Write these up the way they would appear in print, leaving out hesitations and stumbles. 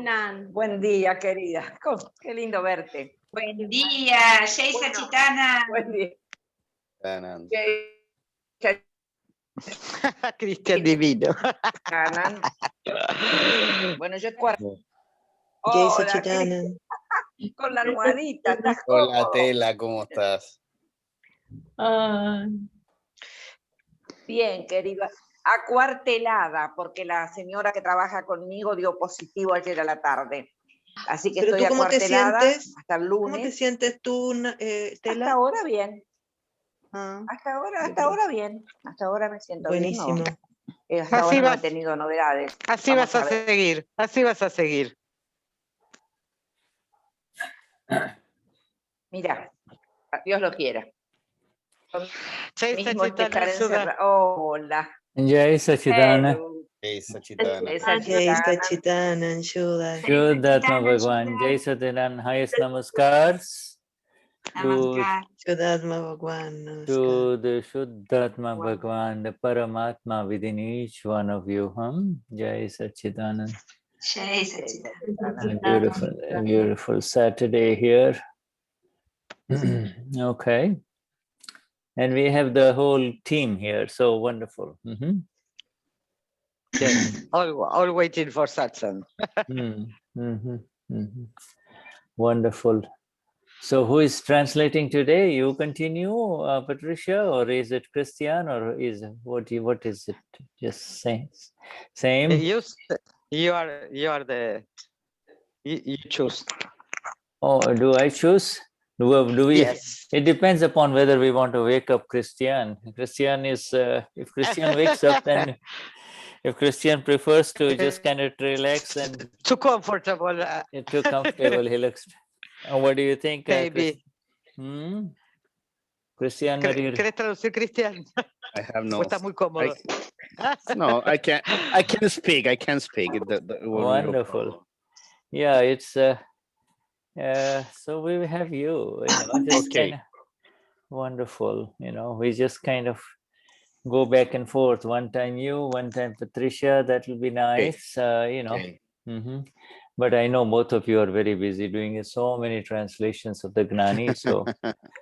Nanan. Buen día, querida. Qué lindo verte. Buen día, Jay Sachitana. Buen día. Cristian divino. Nanan. Bueno, yo es cuarto. Jay Hola, Sachitana. con la almohadita, ¿estás Hola, cómodo? Tela, ¿cómo estás? Bien, querida. Acuartelada, porque la señora que trabaja conmigo dio positivo ayer a la tarde. Así que ¿Pero estoy tú cómo te acuartelada sientes? hasta el lunes. ¿Cómo te sientes tú, Tela? Hasta ahora bien. Ah, Hasta ahora bien. Hasta ahora me siento buenísimo. bien. ¿No? Hasta ahora no he tenido novedades. Así Vamos vas a ver. seguir, así vas a seguir. Mira, Dios lo quiera. Jay Mismo que estar Sachitana Sudha. encerrado. Hola. Jai Sachidana, Hello. Jay Sachitana. Jai Jay Sachitana. Sachitana, Shuddha. Shuddhatma Bhagwan, Jai Satinan, highest namaskars Namaskar. Shuddhatma Bhagwan, namaskar. to the Shuddhatma Bhagwan, the Paramatma within each one of you. Jai Sachidana. Jay Sachitana. A beautiful Saturday here. Okay. And we have the whole team here, so wonderful. Yes, all waiting for satsang. Wonderful. So who is translating today? You continue, Patricia, or is it Cristian, or is what is it? Just same. You are the you choose. Oh, do I choose? Do we? Yes. It depends upon whether we want to wake up Cristian. Cristian is if Cristian wakes up, then if Cristian prefers to just kind of relax and Too comfortable. too comfortable, he looks. What do you think, Maybe. Cristian? ¿Querés traducir, Cristian? I have no. ¿O estás muy cómodo? No, I can't. I can speak. I can speak. Wonderful. Yeah, it's so we have you. Just Okay. kind of wonderful. We just kind of go back and forth. One time you, one time Patricia. That will be nice. Okay. But I know both of you are very busy doing so many translations of the Gnani.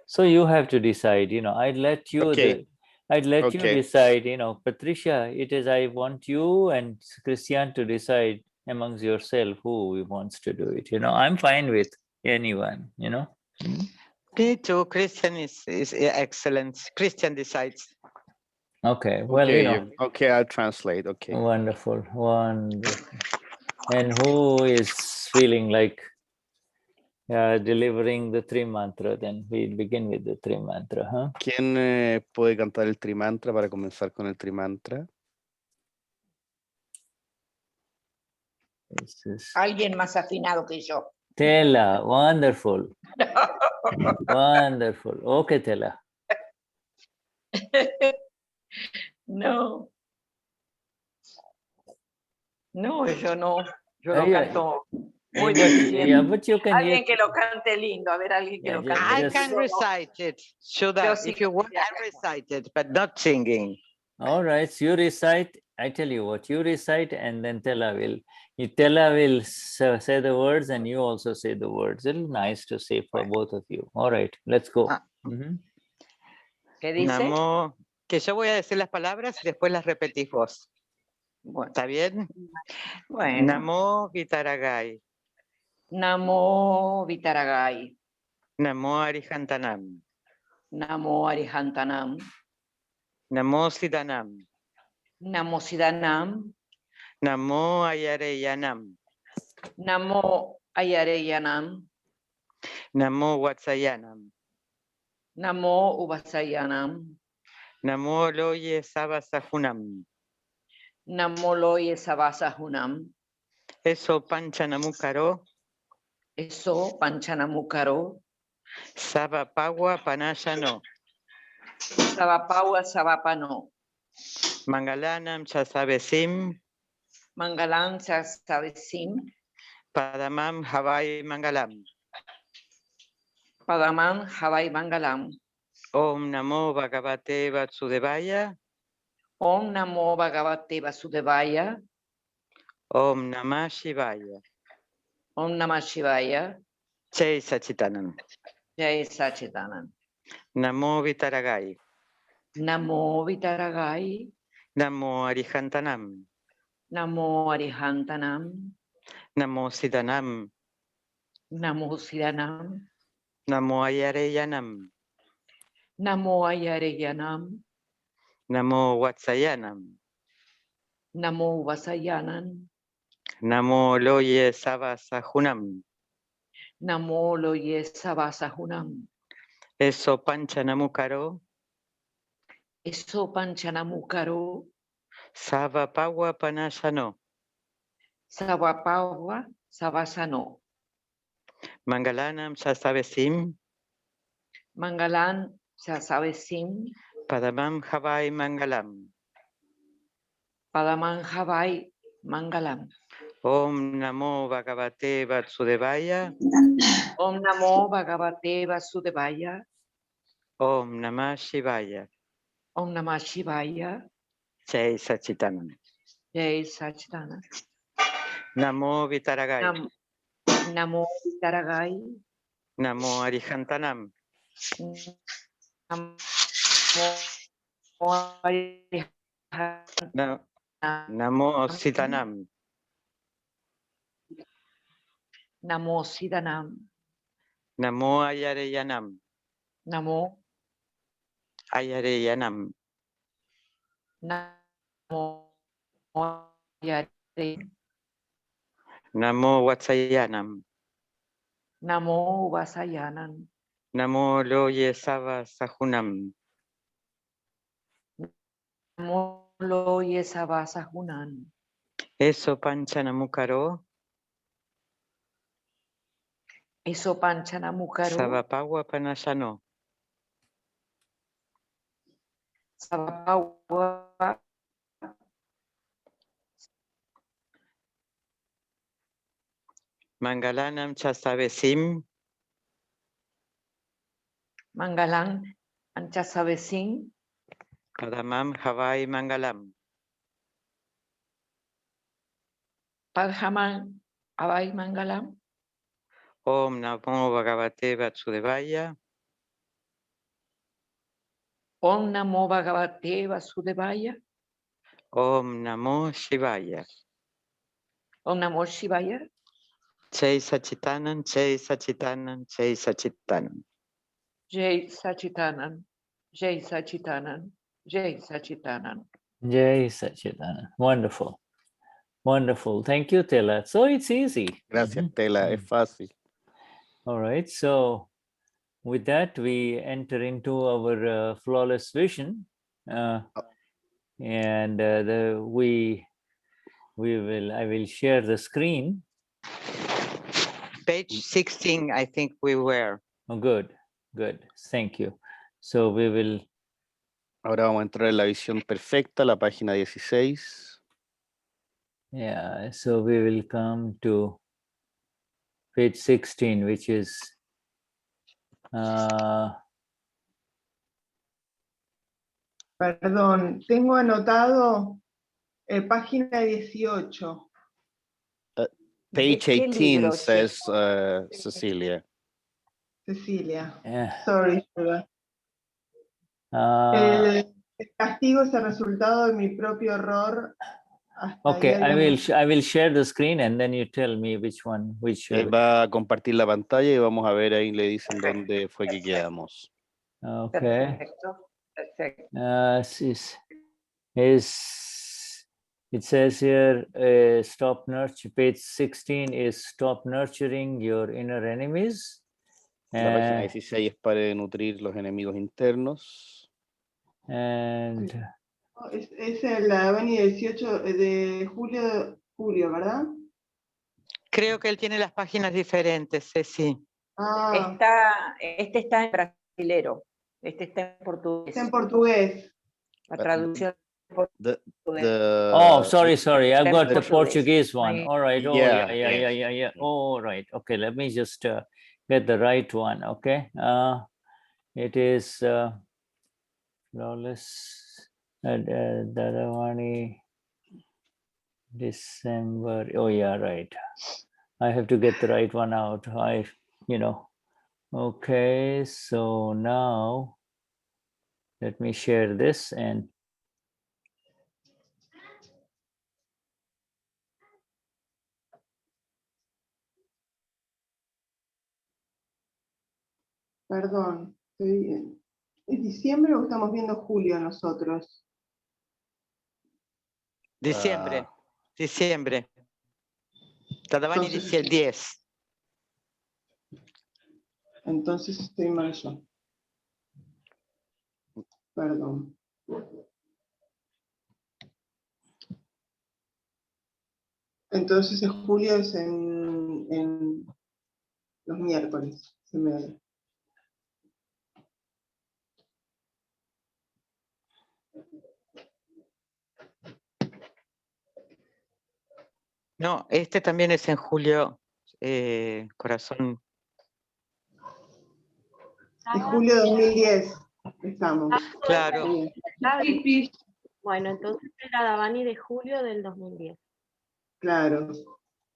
So you have to decide. I'd let you. Okay. I'd let you Okay. decide. Patricia, it is I want you and Cristian to decide amongst yourself who wants to do it. I'm fine with anyone. Me too. Cristian is excellent. Cristian decides. Okay. Well, Okay, I'll translate. Okay. Wonderful. And who is feeling like delivering the three mantra? Then we'll begin with the three mantra, huh? ¿Quién puede cantar el trimantra para comenzar con el trimantra? Alguien más afinado que yo. Tela, wonderful. Wonderful. Okay, Tela. No. No, yo no. Yo lo Yeah, canto muy bien. but you can. Alguien que lo cante lindo. A ver, alguien que lo cante. I can recite it. Shuddha, if you want, I recite it, but not singing. All right, so you recite. I tell you what, you recite, and then Tela will. Tela will say the words, and you also say the words. It'll be nice to say for both of you. All right, let's go. ¿Qué dice? Namo, que yo voy a decir las palabras y después las repetís vos. Bueno, ¿Está bien? bueno. Namo Vitaragai. Namo Vitaragai. Namo Arihantanam. Namo Arihantanam. Namo Siddhanam. Namo Siddhanam. Namo Ayareyanam. Namo Ayareyanam. Namo Vatsayanam. Namo Uvasayanam. Namo Loye Sabasahunam. Namo Loye Sabasahunam. Eso Panchanamukaro. Eso Panchanamukaro. Sabapawa Panayano. Sabapawa Sabapano. Mangalanam Chasabesim. Mangalam Sasavesim. Padamam Havai Mangalam. Padamam Havai Mangalam. Om Namo Bhagavate Vasudevaya. Om Namo Bhagavate Vasudevaya. Om Namah Shivaya. Om Namah Shivaya. Jai Sachitanand. Jai Sachitanand. Namo Vitaragai. Namo Vitaragai. Namo Arihantanam. Namo Arihantanam. Namo Siddhanam. Namo Siddhanam. Namo Ayareyanam. Namo Ayareyanam. Namo Vatsayanam. Namo Vasayanam. Namo Loye Savasahunam. Namo Loye Savasahunam. Eso Panchanamukaro. Eso Panchanamukaro. Savapawa Panasano. Savapawa Savasano. Mangalanam Sasavesim. Mangalan Sasavesim. Padamam Havai Mangalam. Padaman Havai Mangalam. Om Namo Bhagavate Vatsudevaya. Om Namo Bhagavate Vasudevaya. Om Namah Shivaya. Om Namah Shivaya. Jai Sachitanand. Jai Sachitanand. Namo Vitaragai. Namo Vitaragai. Namo Arihantanam. Namo Siddhanam. Namo Siddhanam. Namo Ayareyanam. Namo Ayareyanam. Namo Yare. Namo Vatsayanam. Namo Vasayanam. Namo Loye Savasahunam. Namo Loye Savasahunam. Eso Panchanamukaro. Eso Panchanamukaro. Savapawa Panasano. Savapawa. Mangalanam Chasavesim. Mangalam Anchasavesim. Padamam Havai Mangalam. Padhaman Avai Mangalam. Om Namo Bhagavate Vatsudevaya. Om Namo Bhagavate Vasudevaya. Om Namo Shivaya. Om Namo Shivaya. Jai Sachitanand, Jai Sachitanand, Jai Sachitanand. Jai Sachitanand. Jai Sachitanand. Jai Sachitanand. Jai Sachidanand. Wonderful. Wonderful. Thank you, Tela. So it's easy. Gracias, Mhm. Tela, es fácil. All right. So with that, we enter into our flawless vision. And I will share the screen. Page 16, I think we were. Oh, good. Thank you. So we will. Ahora vamos a entrar en la visión perfecta, la página 16. Yeah. So we will come to page 16, which is. Perdón, tengo anotado página 18. Page ¿Qué 18 libro, says Cecilia. Cecilia. Yeah. Sorry, Shuddha. El castigo es el resultado de mi propio error. Okay, I will share the screen and then you tell me which one. Va a compartir la pantalla y vamos a ver ahí, le dicen dónde fue que quedamos. Okay. Perfecto. It says here, stop nurture. Page 16 is stop nurturing your inner enemies. La página 16 es para nutrir los enemigos internos. And Es la avenida 18 de julio, ¿verdad? Creo que él tiene las páginas diferentes, Ceci. Este está en brasilero. Este está en portugués. Está en portugués. La traducción. oh, sorry. I've got the Portuguese one. All right. Oh, Yeah. yeah. All right. Okay, let me just get the right one. Okay. It is flawless. Dadawani December. Oh, yeah, right. I have to get the right one out. Okay, so now let me share this and Perdón, ¿es diciembre o estamos viendo julio nosotros? Diciembre. Diciembre. Tadavani Entonces- dice el 10. Entonces estoy mal yo. Perdón. Entonces en julio es en los miércoles. Se me... No, este también es en julio, corazón. En julio de 2010 estamos. Claro. Bueno, entonces era Davani de julio del 2010. Claro.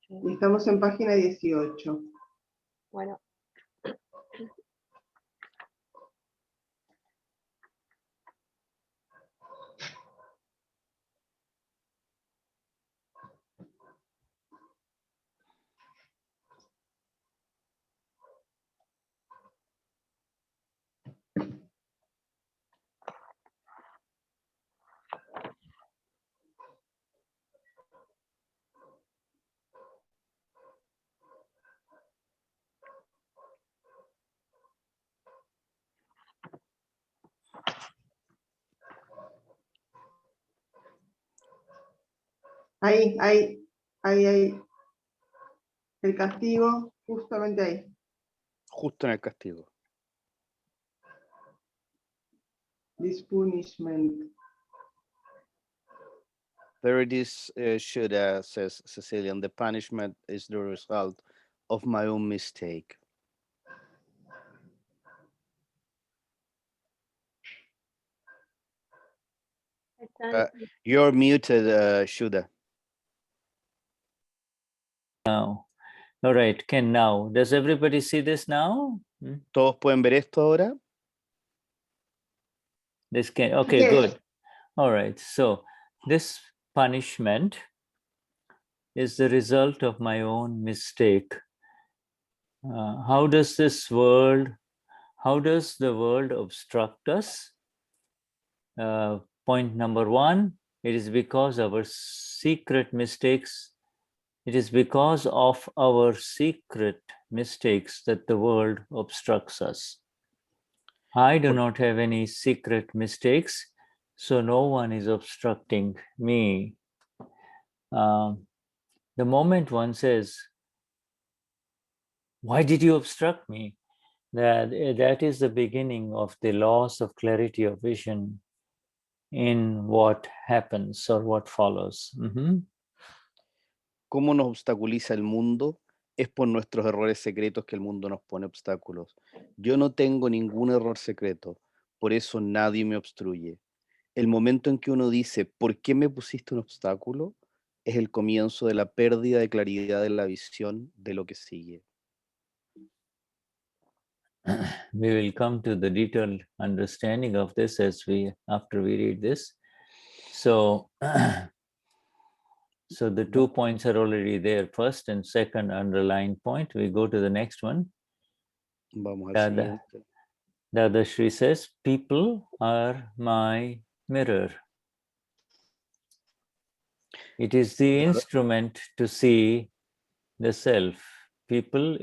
Y estamos en página 18. Bueno. Ahí. El castigo, justamente ahí. Justo en el castigo. This punishment. There it is, Shuddha, says Cecilian. The punishment is the result of my own mistake. You're muted, Shuddha. now. All right, now. Does everybody see this now? ¿Todos pueden ver esto ahora? This can, okay, Yes. good. All right, so this punishment is the result of my own mistake. How does the world obstruct us? Point number one, it is because our secret mistakes. It is because of our secret mistakes that the world obstructs us. I do not have any secret mistakes, so no one is obstructing me. The moment one says, why did you obstruct me? That is the beginning of the loss of clarity of vision in what happens or what follows. ¿Cómo nos obstaculiza el mundo? Es por nuestros errores secretos que el mundo nos pone obstáculos. Yo no tengo ningún error secreto, por eso nadie me obstruye. El momento en que uno dice, ¿por qué me pusiste un obstáculo? Es el comienzo de la pérdida de claridad en la visión de lo que sigue. We will come to the detailed understanding of this after we read this. So, so the 2 points are already there. First and second underlined point. We go to the next one. Vamos al siguiente. Ddaashri says, people are my mirror. It is the instrument to see the self. People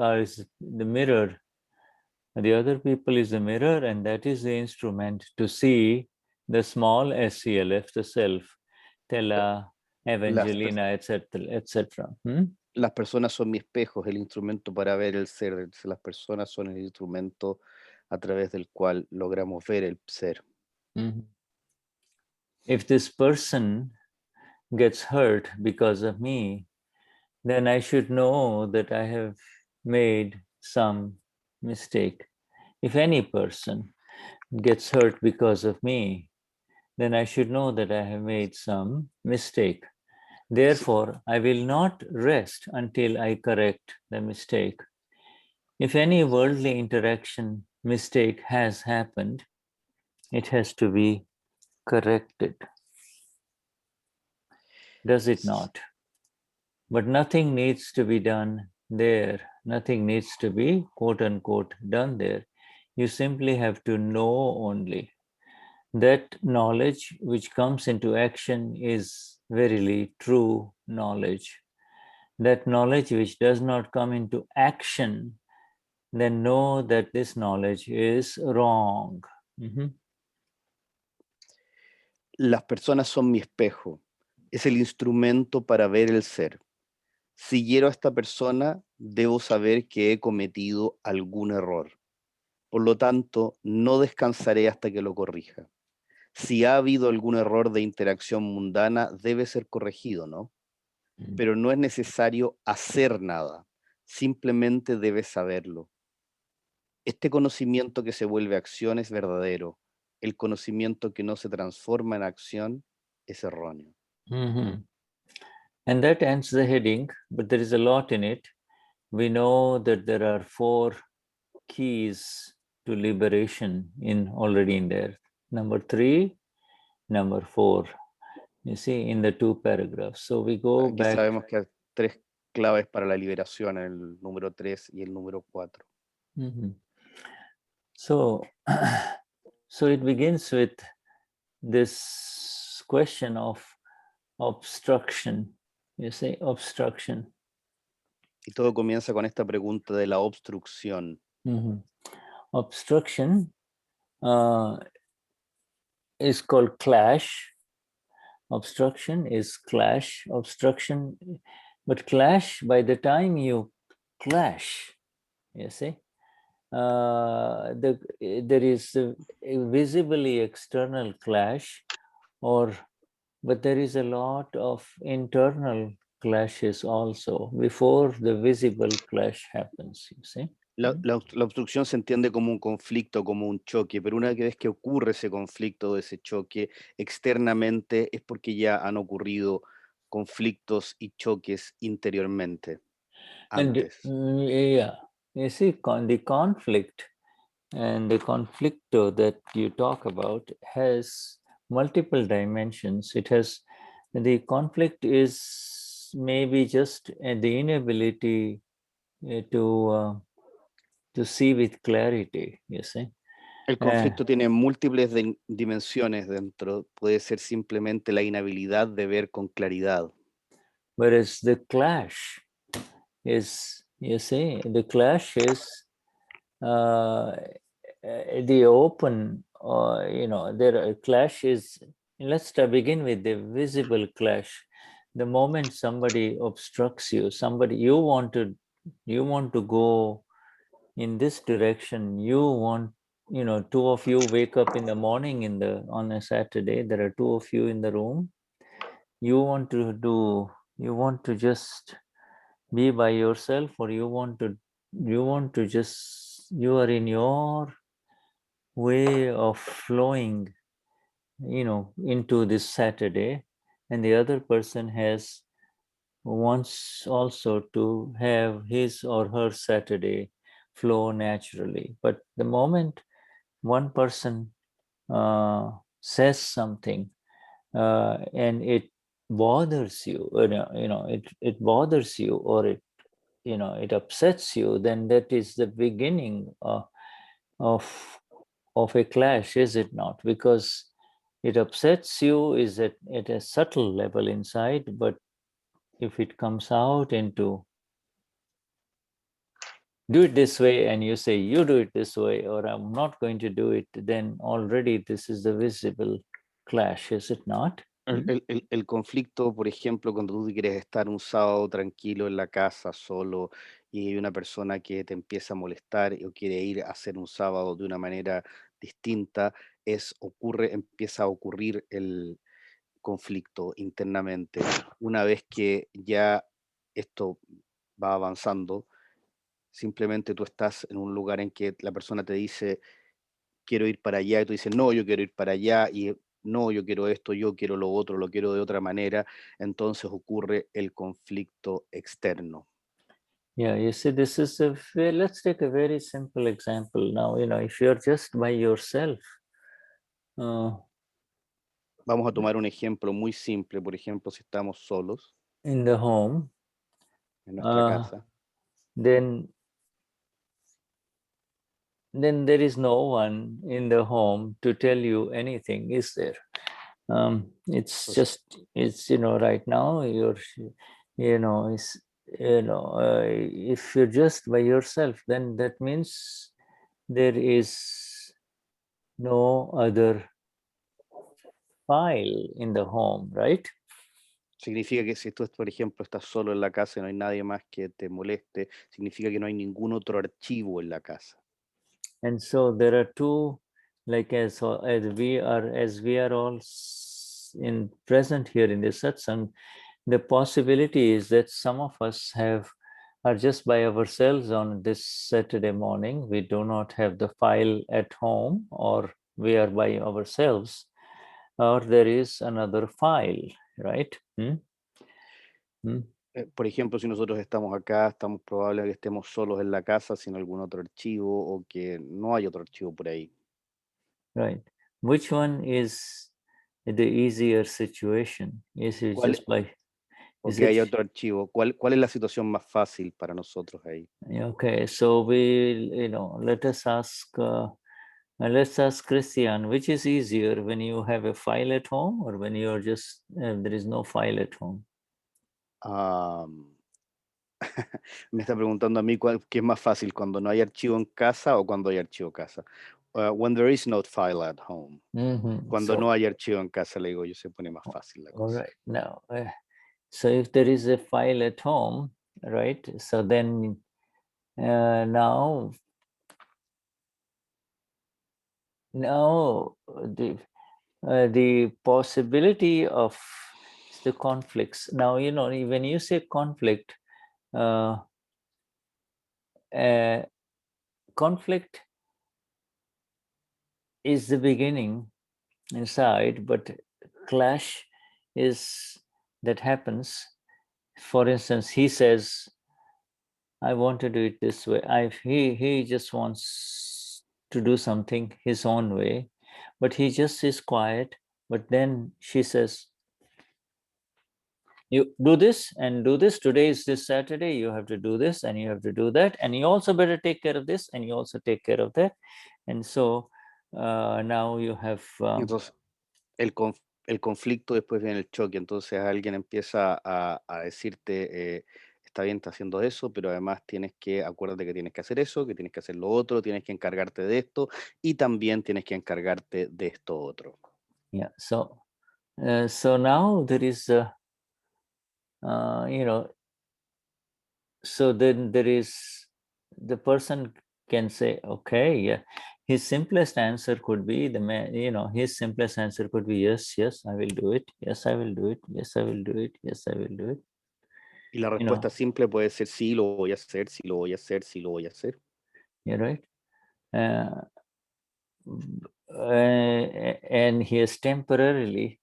are the mirror. The other people is the mirror, and that is the instrument to see the small SCLF, the self, Tela, Evangelina, etc., etc. Las personas son mi espejo, el instrumento para ver el ser. Las personas son el instrumento a través del cual logramos ver el ser. If this person gets hurt because of me, then I should know that I have made some mistake. If any person gets hurt because of me, then I should know that I have made some mistake. Therefore, I will not rest until I correct the mistake. If any worldly interaction mistake has happened, it has to be corrected. Does it not? But nothing needs to be done there. Nothing needs to be, quote unquote, done there. You simply have to know only. That knowledge which comes into action is verily true knowledge. That knowledge which does not come into action, then know that this knowledge is wrong. Las personas son mi espejo. Es el instrumento para ver el ser. Si hiero a esta persona, debo saber que he cometido algún error. Por lo tanto, no descansaré hasta que lo corrija. Si ha habido algún error de interacción mundana, debe ser corregido, ¿no? Pero no es necesario hacer nada. Simplemente debes saberlo. Este conocimiento que se vuelve acción es verdadero. El conocimiento que no se transforma en acción es erróneo. And that ends the heading, but there is a lot in it. We know that there are 4 keys to liberation already in there. Number 3, number 4. You see, in the 2 paragraphs. So we go Aquí back. sabemos que hay 3 claves para la liberación, el número 3 y el número 4. So it begins with this question of obstruction. You say obstruction. Y todo comienza con esta pregunta de la obstrucción. Obstruction is called clash. Obstruction is clash. Obstruction, but clash, by the time you clash, you see, there is a visibly external clash, but there is a lot of internal clashes also before the visible clash happens, you see. La obstrucción se entiende como un conflicto, como un choque, pero una vez que ocurre ese conflicto o ese choque externamente es porque ya han ocurrido conflictos y choques interiormente, antes. Yeah, you see, the conflict and the conflicto that you talk about has multiple dimensions. The conflict is maybe just the inability to see with clarity, you see. El conflicto tiene múltiples dimensiones dentro. Puede ser simplemente la inhabilidad de ver con claridad. Whereas the clash is, you see, the clash is the open, clash is, let's begin with the visible clash. The moment somebody obstructs you, you want to go in this direction, two of you wake up in the morning on a Saturday, there are 2 of you in the room, you want to just be by yourself, or you are in your way of flowing, into this Saturday, and the other person wants also to have his or her Saturday flow naturally. But the moment one person says something and it bothers you, it bothers you, or it upsets you, then that is the beginning of a clash, is it not? Because it upsets you is at a subtle level inside, but if it comes out into do it this way, and you say you do it this way, or I'm not going to do it, then already this is the visible clash, is it not? El conflicto, por ejemplo, cuando tú quieres estar un sábado tranquilo en la casa solo y hay una persona que te empieza a molestar o quiere ir a hacer un sábado de una manera distinta, empieza a ocurrir el conflicto internamente. Una vez que ya esto va avanzando, simplemente tú estás en un lugar en que la persona te dice quiero ir para allá, y tú dices no, yo quiero ir para allá, y no, yo quiero esto, yo quiero lo otro, lo quiero de otra manera, entonces ocurre el conflicto externo. Yeah, you see, this is let's take a very simple example now. If you're just by yourself, Vamos a tomar un ejemplo muy simple, por ejemplo, si estamos solos in the home, en nuestra casa, then there is no one in the home to tell you anything, is there? It's just, it's, right now if you're just by yourself, then that means there is no other file in the home, right? significa que si tú, por ejemplo, estás solo en la casa y no hay nadie más que te moleste, significa que no hay ningún otro archivo en la casa. And so there are two, like as we are all in present here in this satsang, the possibility is that some of us are just by ourselves on this Saturday morning. We do not have the file at home, or we are by ourselves, or there is another file, right? Por ejemplo, si nosotros estamos acá, estamos probables que estemos solos en la casa sin algún otro archivo o que no hay otro archivo por ahí. Right. Which one is the easier situation? Is it just by... Porque hay otro archivo. ¿Cuál es la situación más fácil para nosotros ahí? Okay, so let's ask Cristian, which is easier, when you have a file at home or when you're just, there is no file at home? Me está preguntando a mí qué es más fácil, cuando no hay archivo en casa o cuando hay archivo en casa. When there is no file at home. Cuando no hay archivo en casa, le digo yo, se pone más fácil la cosa. All right. Now, so if there is a file at home, right? So then now the possibility of the conflicts. Now, when you say conflict, conflict is the beginning inside, but clash is that happens. For instance, he says, I want to do it this way. He just wants to do something his own way, but he just is quiet. But then she says, you do this and do this. Today is this Saturday. You have to do this and you have to do that. And you also better take care of this and you also take care of that. And so now you have... Entonces, el conflicto, después viene el choque. Entonces alguien empieza a decirte, está bien, está haciendo eso, pero además acuérdate que tienes que hacer eso, que tienes que hacer lo otro, tienes que encargarte de esto y también tienes que encargarte de esto otro. Yeah, so now there is, so then there is, the person can say, okay, yeah. His simplest answer could be, his simplest answer could be, yes, I will do it. Yes, I will do it. Yes, I will do it. Yes, I will do it. Y la respuesta simple puede ser, sí, lo voy a hacer, sí, lo voy a hacer, sí, lo voy a hacer. Yeah, right. And he has temporarily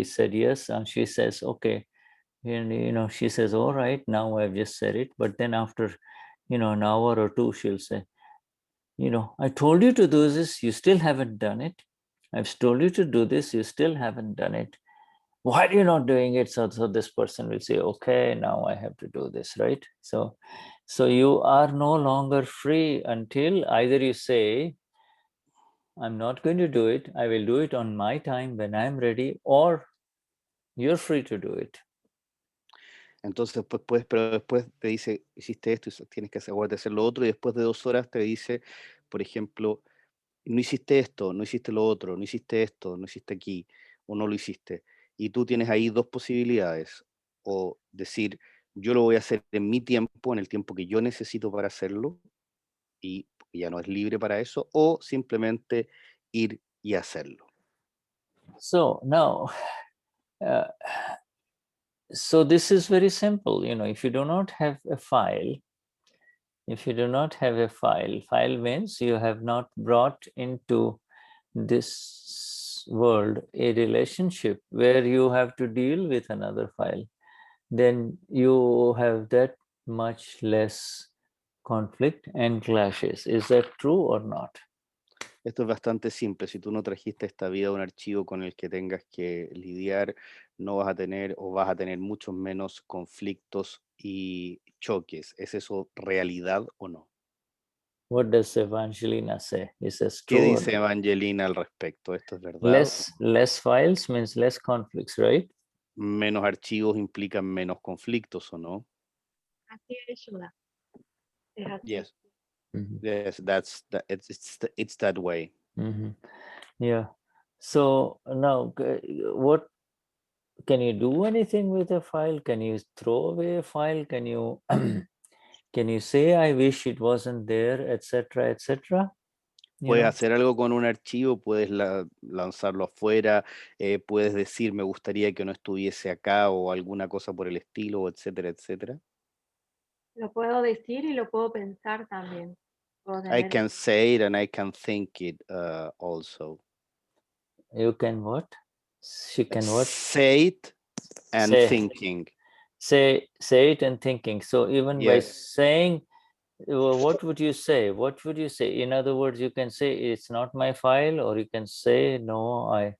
said yes, and she says, okay. And, she says, all right, now I've just said it. But then after, an hour or two, she'll say, I told you to do this, you still haven't done it. I've told you to do this, you still haven't done it. Why are you not doing it? So this person will say, okay, now I have to do this, right? So you are no longer free until either you say, I'm not going to do it, I will do it on my time when I'm ready, or you're free to do it. Entonces, pero después te dice, hiciste esto, tienes que hacer lo otro, y después de 2 horas te dice, por ejemplo, no hiciste esto, no hiciste lo otro, no hiciste esto, no hiciste aquí, o no lo hiciste. Y tú tienes ahí 2 posibilidades, o decir, yo lo voy a hacer en mi tiempo, en el tiempo que yo necesito para hacerlo, y ya no es libre para eso, o simplemente ir y hacerlo. So now, so this is very simple. If you do not have a file, file means you have not brought into this this world a relationship where you have to deal with another file, then you have that much less conflict and clashes. Is that true or not? Esto es bastante simple. Si tú no trajiste a esta vida un archivo con el que tengas que lidiar, no vas a tener o vas a tener muchos menos conflictos y choques. ¿Es eso realidad o no? What does Evangelina say? Is this ¿Qué true? dice Evangelina al respecto? ¿Esto es verdad? Less files means less conflicts, right? Menos archivos implican menos conflictos, ¿o no? Así es, Shuddha. Es así. Yes. Mhm. Yes, it's that way. Mhm. Yeah. So now, what can you do anything with a file? Can you throw away a file? Can you can you say I wish it wasn't there, etc., etc.? Puedes hacer algo con un archivo, puedes lanzarlo afuera, puedes decir me gustaría que no estuviese acá o alguna cosa por el estilo, etcétera, etcétera. Lo puedo decir y lo puedo pensar también. Puedo I tener- can say it and I can think it also. You can what? She can what? Say it and Say. thinking. Say it and thinking. So even by Yes. saying, what would you say? What would you say? In other words, you can say it's not my file, or you can say no.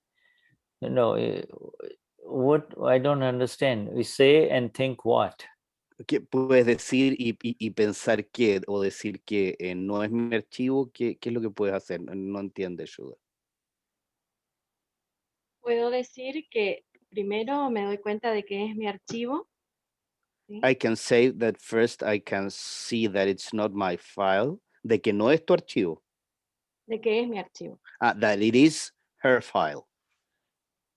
What I don't understand. We say and think what? ¿Qué puedes decir y pensar qué? O decir que no es mi archivo, ¿qué es lo que puedes hacer? No entiende, Shuddha. Puedo decir que primero me doy cuenta de que es mi archivo. ¿sí? I can say that first I can see that it's not my file, de que no es tu archivo. De que es mi archivo. That it is her file.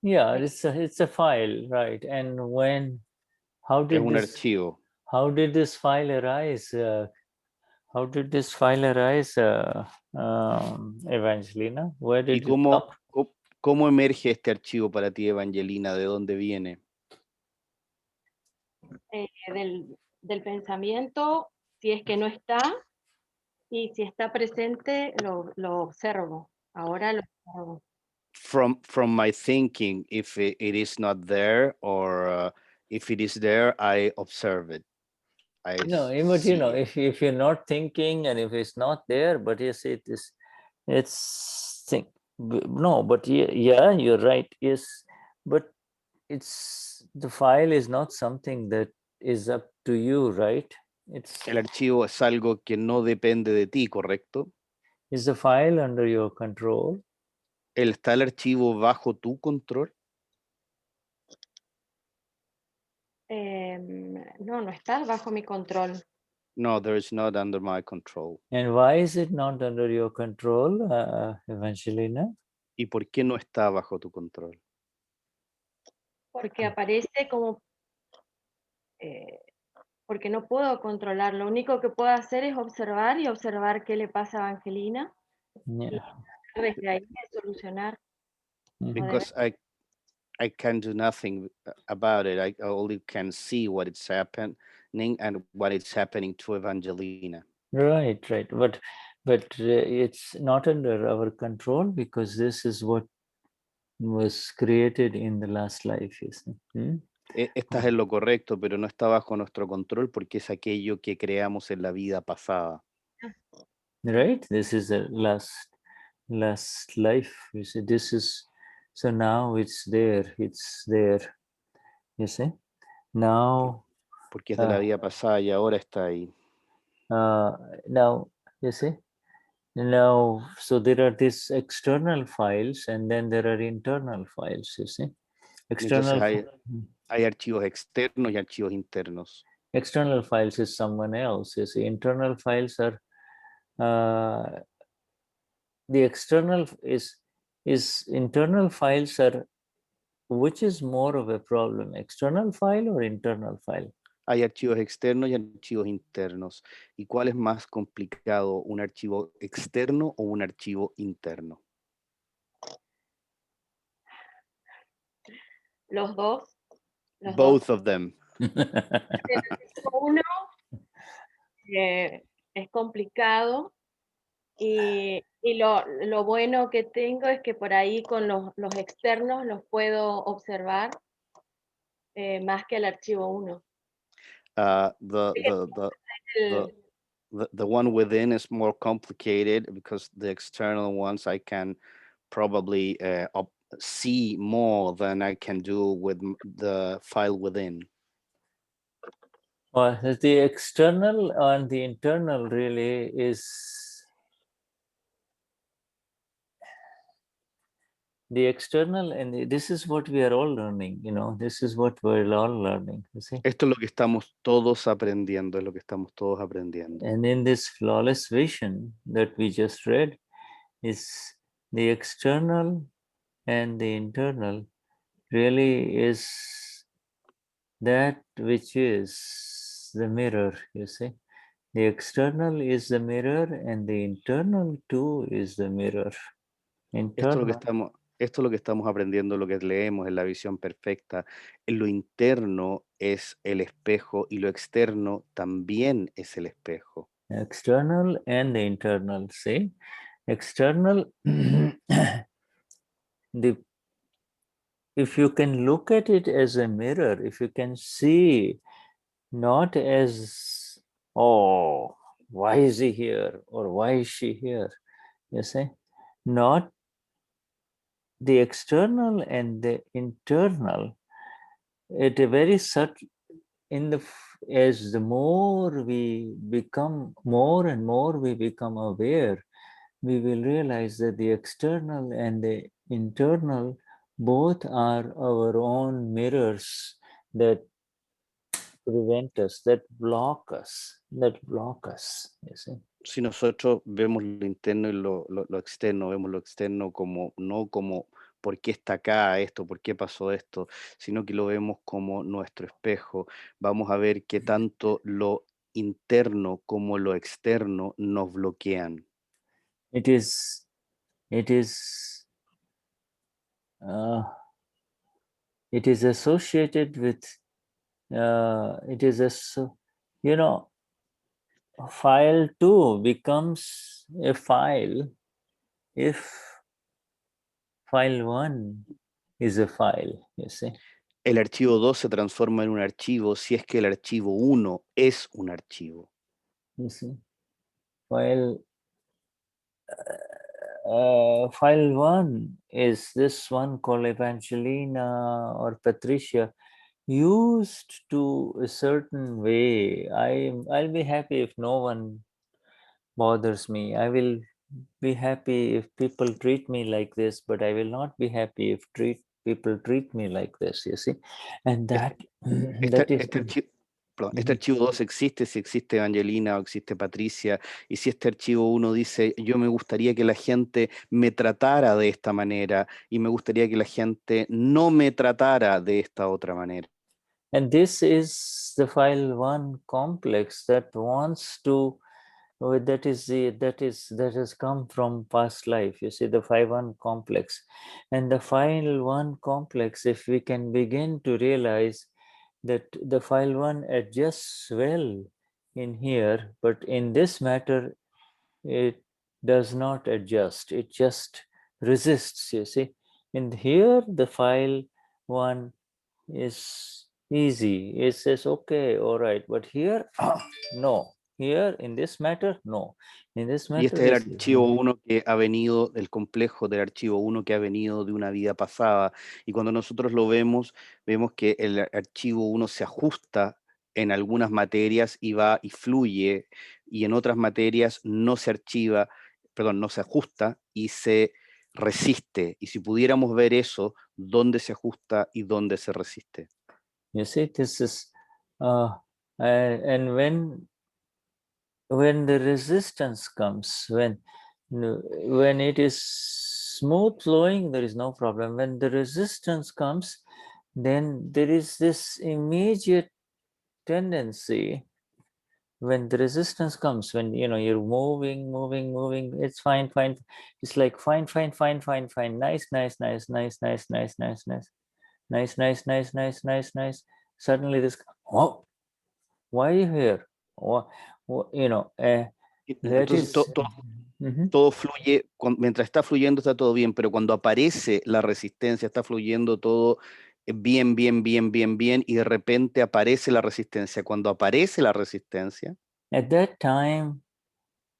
Yeah, Right. it's a file, right? And how Es did un this archivo. How did this file arise? How did this file arise, Evangelina? Where ¿Y did it come? cómo emerge este archivo para ti, Evangelina? ¿De dónde viene? Del pensamiento, si es que no está, y si está presente, lo observo. Ahora lo observo. From my thinking, if it is not there, or if it is there, I observe it. No, but if you're not thinking and if it's not there, but yes, it's think. No, but yeah, you're right. Yes, but the file is not something that is up to you, right? El archivo es algo que no depende de ti, ¿correcto? Is the file under your control? ¿Está el archivo bajo tu control? No está bajo mi control. No, there is not under my control. And why is it not under your control, Evangelina? ¿Y por qué no está bajo tu control? Porque aparece como... porque no puedo controlar. Lo único que puedo hacer es observar y observar qué le pasa a Evangelina. Yeah. Y desde ahí solucionar. Because I can do nothing about it. I only can see what is happening and what is happening to Evangelina. Right. But it's not under our control because this is what was created in the last life, you see. Estás en lo correcto, pero no está bajo nuestro control porque es aquello que creamos en la vida pasada. Right? This is the last life. You see, this is, so now it's there. You see? Now. Porque es de la vida pasada y ahora está ahí. Now, you see? Now, so there are these external files and then there are internal files, you see? Entonces hay archivos externos y archivos internos. External files is someone else, you see. Internal files are, the external is internal files are, which is more of a problem, external file or internal file? Hay archivos externos y archivos internos. ¿Y cuál es más complicado, un archivo externo o un archivo interno? Los dos. Both of them. El , 1 es complicado Y lo bueno que tengo es que por ahí con los externos los puedo observar más que el archivo 1. The one within is more complicated because the external ones I can probably see more than I can do with the file within. Well, the external and the internal really is the external, and this is what we are all learning, you know, this is what we're all learning, you see. Esto es lo que estamos todos aprendiendo, es lo que estamos todos aprendiendo. And in this flawless vision that we just read is the external and the internal really is that which is the mirror, you see. The external is the mirror and the internal too is the mirror. Internal. Esto es lo que estamos aprendiendo, lo que leemos en la visión perfecta. En lo interno es el espejo y lo externo también es el espejo. External and the internal, see? External, if you can look at it as a mirror, if you can see not as, oh, why is he here or why is she here, you see? Not the external and the internal, at a very subtle, as the more we become, more and more we become aware, we will realize that the external and the internal both are our own mirrors that prevent us, that block us, you see. Si nosotros vemos lo interno y lo externo, vemos lo externo como no como por qué está acá esto, por qué pasó esto, sino que lo vemos como nuestro espejo, vamos a ver que tanto lo interno como lo externo nos bloquean. It is associated with, you know, file 2 becomes a file if file 1 is a file, you see. El archivo 2 se transforma en un archivo si es que el archivo 1 es un archivo. You see, file 1 is this one called Evangelina or Patricia used to a certain way. I'll be happy if no one bothers me. I will be happy if people treat me like this, but I will not be happy if people treat me like this, you see. And that, Este archivo 2 existe si existe Evangelina o existe Patricia, y si este archivo 1 dice, yo me gustaría que la gente me tratara de esta manera, y me gustaría que la gente no me tratara de esta otra manera. And this is the file 1 complex that wants to, that has come from past life, you see, the file 1 complex. And the file 1 complex, if we can begin to realize that the file 1 adjusts well in here, but in this matter, it does not adjust, it just resists, you see. In here, the file 1 is easy, it says, okay, all right, but here, no. Here, in this matter, no. In this matter, y este es el archivo 1 que ha venido del complejo del archivo 1 que ha venido de una vida pasada. Y cuando nosotros lo vemos, vemos que el archivo 1 se ajusta en algunas materias y va y fluye, y en otras materias no se archiva, perdón, no se ajusta y se resiste. Y si pudiéramos ver eso, dónde se ajusta y dónde se resiste. You see, this is, and when the resistance comes, when it is smooth flowing, there is no problem. When the resistance comes, then there is this immediate tendency. When the resistance comes, when you know you're moving, it's fine. It's like fine, nice. Suddenly this, oh, why are you here? You know, that Entonces, is todo fluye, mientras está fluyendo está todo bien, pero cuando aparece la resistencia, está fluyendo todo bien, bien, bien, bien, bien, y de repente aparece la resistencia. Cuando aparece la resistencia, At that time,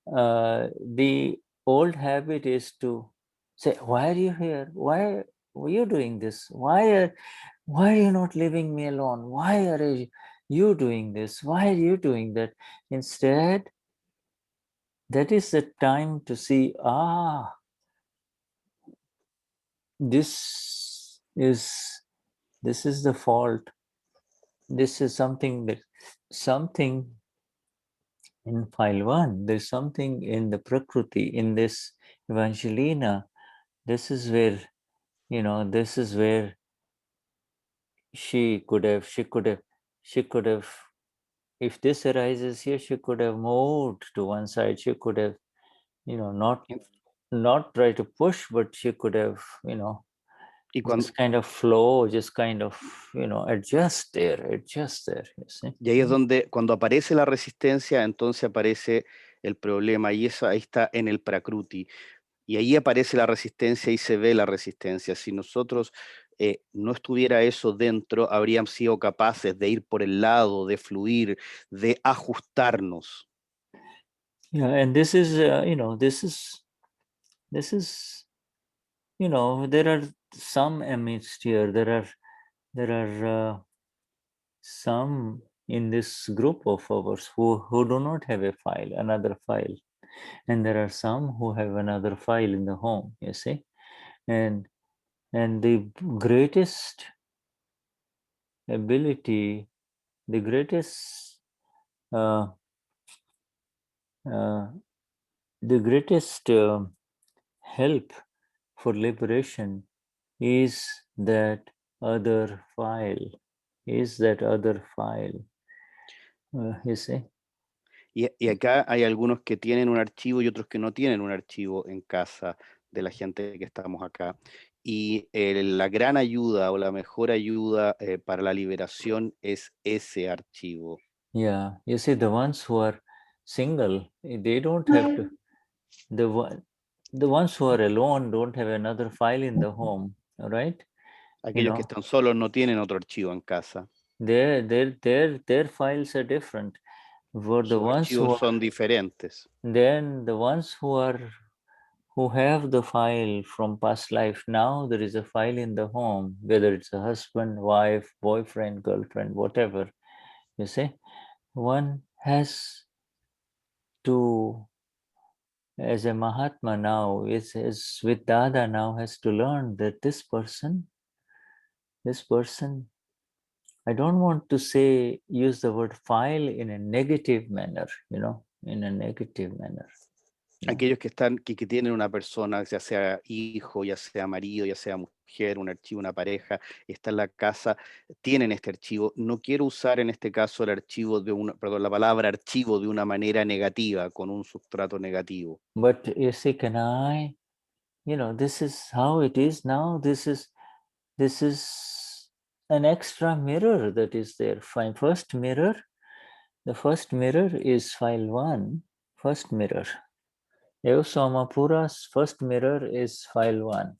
the old habit is to say, why are you here? Why are you doing this? Why are you not leaving me alone? Why are you doing this? Why are you doing that? Instead, that is the time to see, this is the fault. This is something in file 1, there's something in the Prakriti, in this Evangelina. This is where, this is where she could have, if this arises here, she could have moved to one side. She could have, not try to push, but she could have, just kind of flow, just kind of, adjust there, you see. y ahí es donde, cuando aparece la resistencia, entonces aparece el problema, y eso ahí está en el Prakruti. Y ahí aparece la resistencia y se ve la resistencia. Si nosotros no estuviera eso dentro, habríamos sido capaces de ir por el lado, de fluir, de ajustarnos. Yeah, and this is, there are some amidst here, there are some in this group of ours who do not have a file, another file. And there are some who have another file in the home, you see. And the greatest ability, the greatest help for liberation is that other file, you see. Y acá hay algunos que tienen un archivo y otros que no tienen un archivo en casa de la gente que estamos acá. Y la gran ayuda o la mejor ayuda para la liberación es ese archivo. Yeah, you see, the ones who are single, they don't have to, the ones who are alone don't have another file in the home, all right? Aquellos que están solos no tienen otro archivo en casa. Their files are different. For the Sus ones who archivos are, son diferentes. then the ones who have the file from past life, now there is a file in the home, whether it's a husband, wife, boyfriend, girlfriend, whatever, you see. One has to, as a Mahatma now, is with Dada now, has to learn that this person, I don't want to say, use the word file in a negative manner, in a negative manner. Aquellos que tienen una persona, ya sea hijo, ya sea marido, ya sea mujer, un archivo, una pareja, está en la casa, tienen este archivo. No quiero usar en este caso el archivo la palabra archivo de una manera negativa, con un sustrato negativo. But you see, this is how it is now. This is an extra mirror that is there. Fine. First mirror, the first mirror is file 1, first mirror. Pura's first mirror is file 1.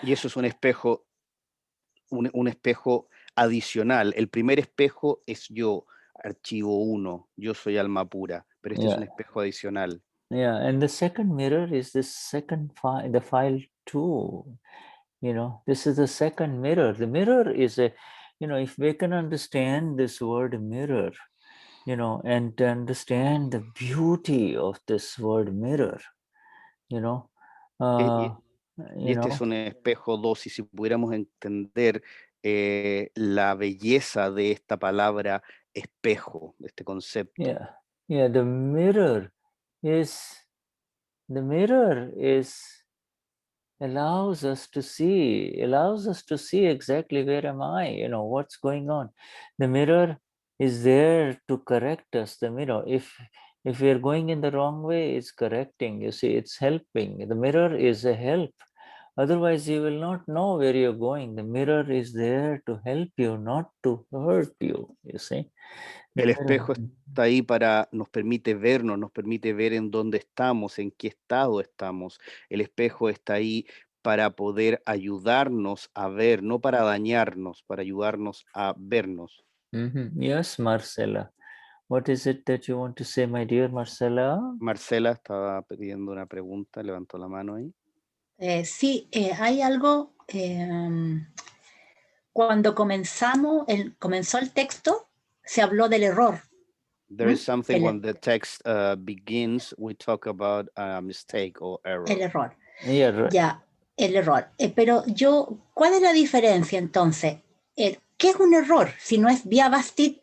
Y eso es un espejo, un espejo adicional. El primer espejo es yo, archivo 1, yo soy alma pura, pero este es un espejo adicional. Yeah, and the second mirror is the second file, the file 2. This is the second mirror. The mirror is a, if we can understand this word mirror, and to understand the beauty of this word mirror, Y este es un espejo 2, y si pudiéramos entender la belleza de esta palabra espejo, de este concepto. Yeah, the mirror is allows us to see exactly where am I, what's going on. The mirror is there to correct us. The mirror, if we are going in the wrong way, it's correcting, you see, it's helping. The mirror is a help. Otherwise, you will not know where you're going. The mirror is there to help you, not to hurt you, you see. El espejo está ahí nos permite vernos, nos permite ver en dónde estamos, en qué estado estamos. El espejo está ahí para poder ayudarnos a ver, no para dañarnos, para ayudarnos a vernos. Yes, Marcela. What is it that you want to say, my dear Marcela? Marcela estaba pidiendo una pregunta, levantó la mano ahí. Sí, hay algo, cuando comenzó el texto, se habló del error. There is something when the text begins, we talk about a mistake or error. El error. Yeah, right. Ya, el error. Pero ¿cuál es la diferencia entonces? ¿Qué es un error? Si no es vía bastit,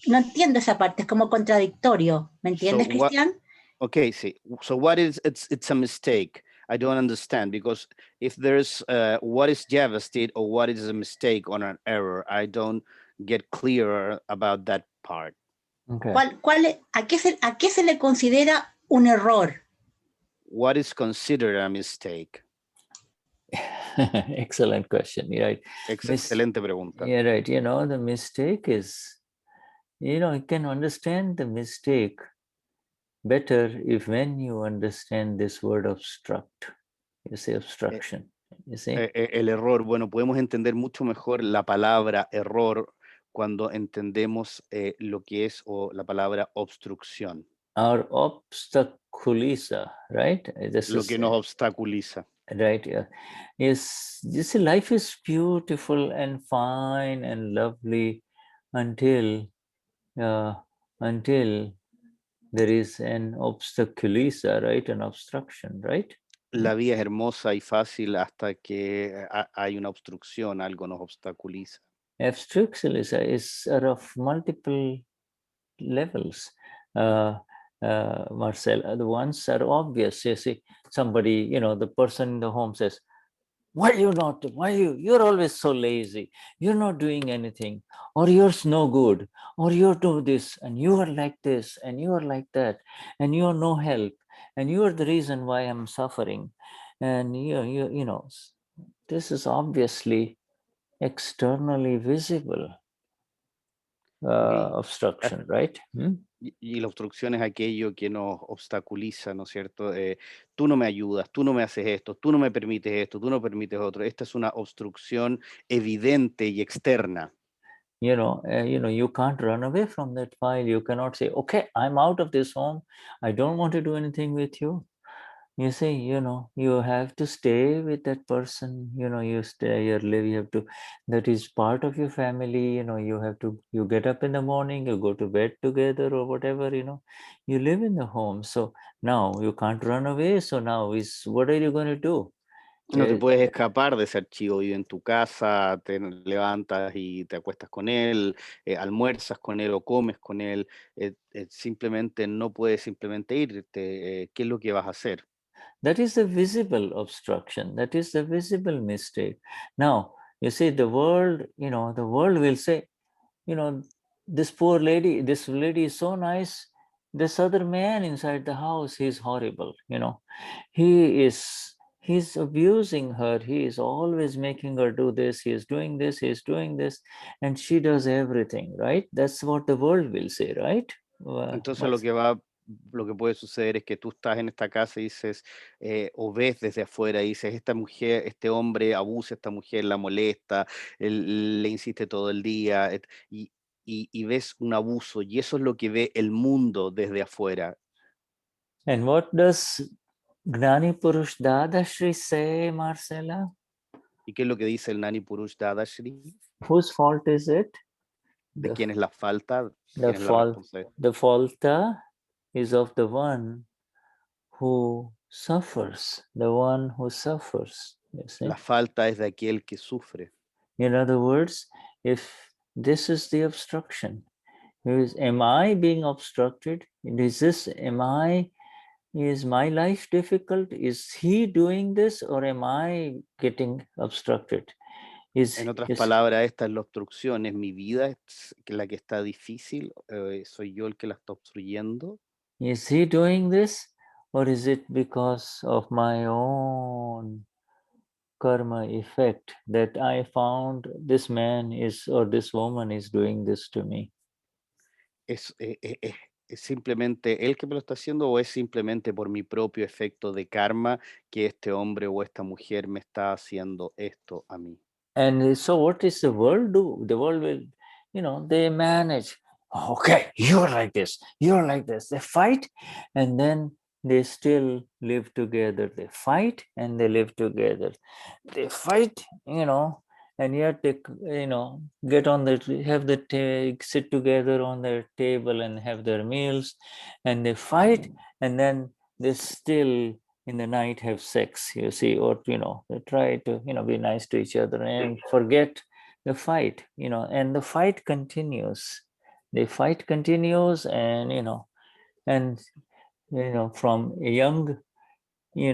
no entiendo esa parte, es como contradictorio. ¿Me entiendes, Cristian? Okay, see. So what is it's a mistake? I don't understand, because if there's what is javastit or what is a mistake or an error, I don't get clearer about that part. Okay. ¿A qué se le considera un error? What is considered a mistake? Excellent question. Right. Excelente pregunta. Yeah, right. You know, the mistake is, you can understand the mistake better if when you understand this word obstruct, you say obstruction. You see? El error, bueno, podemos entender mucho mejor la palabra error cuando entendemos lo que es la palabra obstrucción. Or obstaculiza, right? Lo que nos obstaculiza. Right. Yeah. Yes. You see, life is beautiful and fine and lovely until there is an obstaculiza, right? An obstruction, right? La vida es hermosa y fácil hasta que hay una obstrucción, algo nos obstaculiza. Obstaculiza is of multiple levels. Marcel, the ones are obvious. You see, somebody, the person in the home says, why you're always so lazy, you're not doing anything, or you're no good, or you do this, and you are like this, and you are like that, and you are no help, and you are the reason why I'm suffering. And this is obviously externally visible obstruction, right? Y la obstrucción es aquello que nos obstaculiza, ¿no es cierto? Tú no me ayudas, tú no me haces esto, tú no me permites esto, tú no permites otro. Esta es una obstrucción evidente y externa. You can't run away from that file. You cannot say, okay, I'm out of this home. I don't want to do anything with you. You say, you have to stay with that person. You stay, you live, you have to, that is part of your family. You get up in the morning, you go to bed together or whatever, you live in the home. So now you can't run away. So now what are you going to do? No te puedes escapar de ese archivo. Vive en tu casa, te levantas y te acuestas con él, almuerzas con él o comes con él. Simplemente no puedes simplemente irte. ¿Qué es lo que vas a hacer? That is the visible obstruction. That is the visible mistake. Now, you see, the world will say, this poor lady, this lady is so nice. This other man inside the house, he's horrible. He's abusing her. He is always making her do this. He is doing this. He is doing this. And she does everything, right? That's what the world will say, right? Entonces lo que puede suceder es que tú estás en esta casa y dices, o ves desde afuera y dices, esta mujer, este hombre abusa a esta mujer, la molesta, le insiste todo el día, y ves un abuso, y eso es lo que ve el mundo desde afuera. And what does Gnani Purush Dadashri say, Marcela? ¿Y qué es lo que dice el Gnani Purush Dadashri? Whose fault is it? ¿De quién es la falta? The falta is of the one who suffers, the one who suffers. You see? La falta es de aquel que sufre. In other words, if this is the obstruction, am I being obstructed? Is my life difficult? Is he doing this, or am I getting obstructed? En otras palabras, esta es la obstrucción. ¿Es mi vida la que está difícil? ¿Soy yo el que la está obstruyendo? Is he doing this, or is it because of my own karma effect that I found this man is, or this woman is doing this to me? ¿Es simplemente él que me lo está haciendo o es simplemente por mi propio efecto de karma que este hombre o esta mujer me está haciendo esto a mí? And so what is the world do? The world will, they manage. Okay, you're like this, you're like this. They fight and then they still live together. They fight and they live together. They fight, and yet they, get on the, have the, sit together on their table and have their meals, and they fight and then they still in the night have sex, you see, or they try to be nice to each other and forget the fight, and the fight continues. The fight continues, and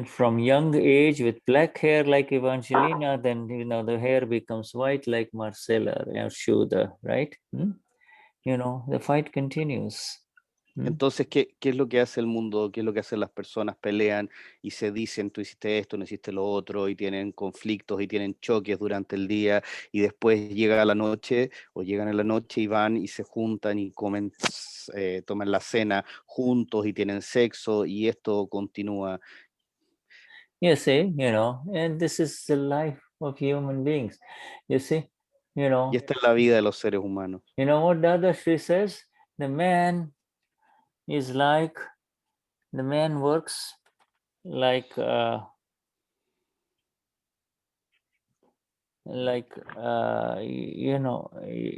from young age with black hair like Evangelina, then the hair becomes white like Marcella or Shuddha, right? The fight continues. Entonces, ¿qué es lo que hace el mundo? ¿Qué es lo que hacen las personas? Pelean y se dicen, tú hiciste esto, no hiciste lo otro, y tienen conflictos y tienen choques durante el día, y después llega la noche, o llegan en la noche y van y se juntan y comen, toman la cena juntos y tienen sexo, y esto continúa. You see, and this is the life of human beings. You see, Y esta es la vida de los seres humanos. You know what Ddaashri says? The man works like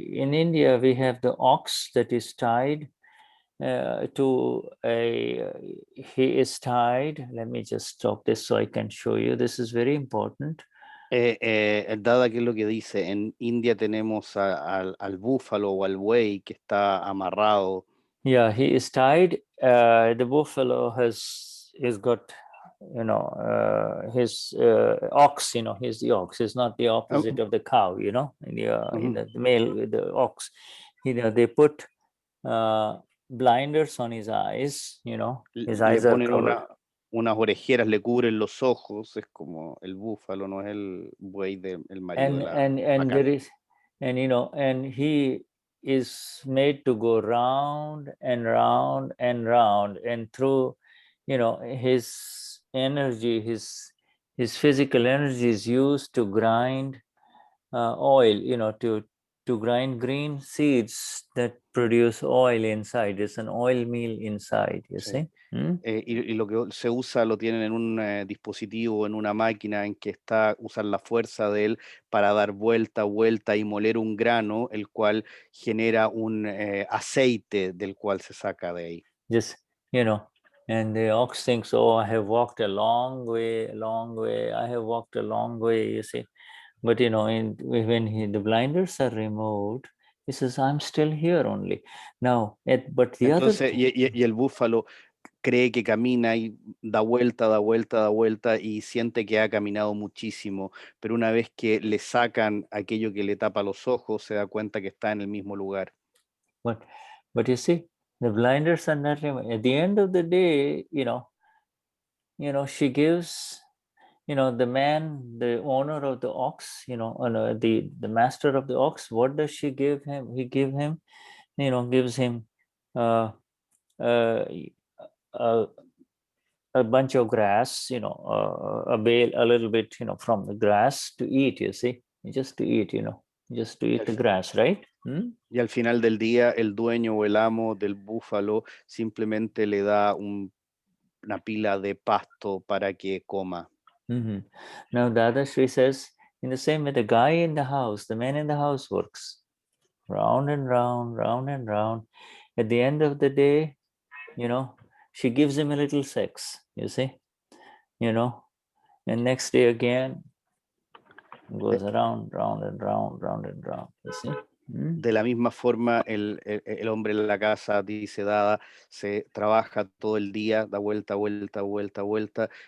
in India we have the ox that is tied he is tied. Let me just stop this so I can show you. This is very important. Dada, ¿qué es lo que dice? En India tenemos al búfalo o al buey que está amarrado. Yeah, he is tied. The buffalo he's got, his ox. He's the ox. He's not the opposite of the cow. The male, the ox. They put blinders on his eyes. His eyes are covered. Unas orejeras le cubren los ojos, es como el búfalo, no es el buey del marido de la vaca. And he is made to go round and round and round, and through his energy, his physical energy is used to grind oil, to grind green seeds that produce oil inside. It's an oil mill inside, you see. Y lo que se usa lo tienen en un dispositivo, en una máquina en que usan la fuerza de él para dar vuelta y moler un grano, el cual genera un aceite del cual se saca de ahí. Just, and the ox thinks, oh, I have walked a long way, I have walked a long way, you see. But, when the blinders are removed, he says, I'm still here only. Now, but the Entonces, other... y el búfalo cree que camina y da vuelta y siente que ha caminado muchísimo, pero una vez que le sacan aquello que le tapa los ojos, se da cuenta que está en el mismo lugar. But you see, the blinders are not removed. At the end of the day, she gives, the man, the owner of the ox, the master of the ox, what does she give him? He gives him a bunch of grass, a bale, a little bit, from the grass to eat, you see, just to eat, just to eat the grass, right? Y al final del día, el dueño o el amo del búfalo simplemente le da una pila de pasto para que coma. Now, Ddaashri says, in the same way, the guy in the house, the man in the house works round and round, round and round. At the end of the day, she gives him a little sex, you see, and next day again goes around, round and round, round and round, you see. De la misma forma, el hombre en la casa, dice Dada, se trabaja todo el día, da vuelta,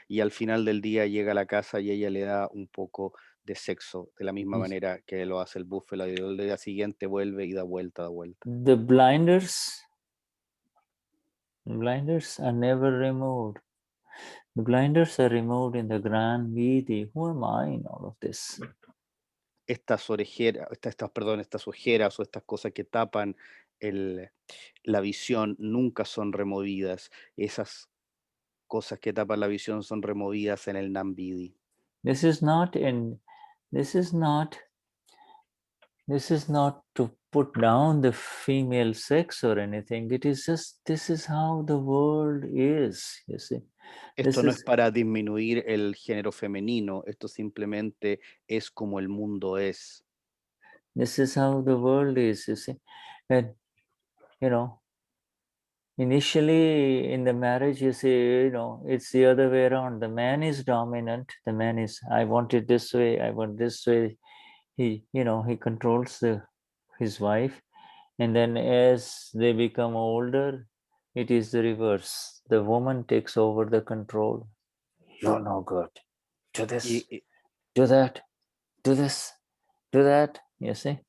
y al final del día llega a la casa y ella le da un poco de sexo, de la misma manera que lo hace el búfalo, y el día siguiente vuelve y da vuelta. The blinders are never removed. The blinders are removed in the grand vidhi. Who am I in all of this? Estas ojeras o estas cosas que tapan la visión nunca son removidas. Esas cosas que tapan la visión son removidas en el Nambidi. This is not to put down the female sex or anything. It is just, this is how the world is, you see. Esto no es para disminuir el género femenino, esto simplemente es como el mundo es. This is how the world is, you see. And, you know, initially in the marriage, you see, you know, it's the other way around. The man is dominant. The man is, I want it this way, I want this way. He, you know, he controls his wife. And then as they become older, it is the reverse. The woman takes over the control. You're no good. Do this, do that, do this, do that, you see.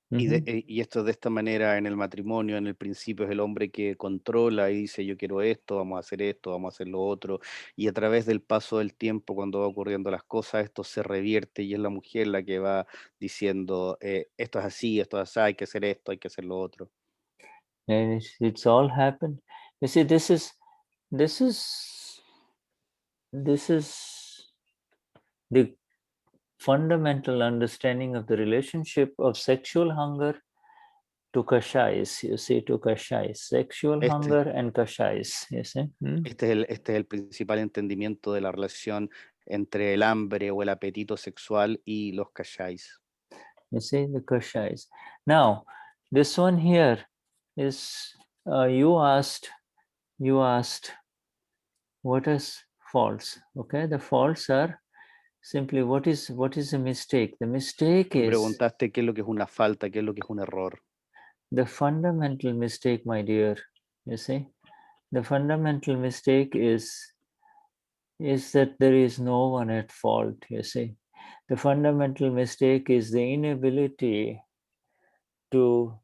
Y esto de esta manera en el matrimonio, en el principio es el hombre que controla y dice yo quiero esto, vamos a hacer esto, vamos a hacer lo otro, y a través del paso del tiempo cuando va ocurriendo las cosas esto se revierte y es la mujer la que va diciendo esto es así, esto es así, hay que hacer esto, hay que hacer lo otro. And it's all happened. You see, this is the fundamental understanding of the relationship of sexual hunger to kashais, you see, to kashais, sexual hunger and kashais, you see. Este es el principal entendimiento de la relación entre el hambre o el apetito sexual y los kashais. You see, the kashais. Now, this one here is, you asked what is false, okay? The false are simply what is a mistake. The mistake Me is, preguntaste qué es lo que es una falta, qué es lo que es un error. the fundamental mistake, my dear, you see, the fundamental mistake is that there is no one at fault, you see. The fundamental mistake is the inability to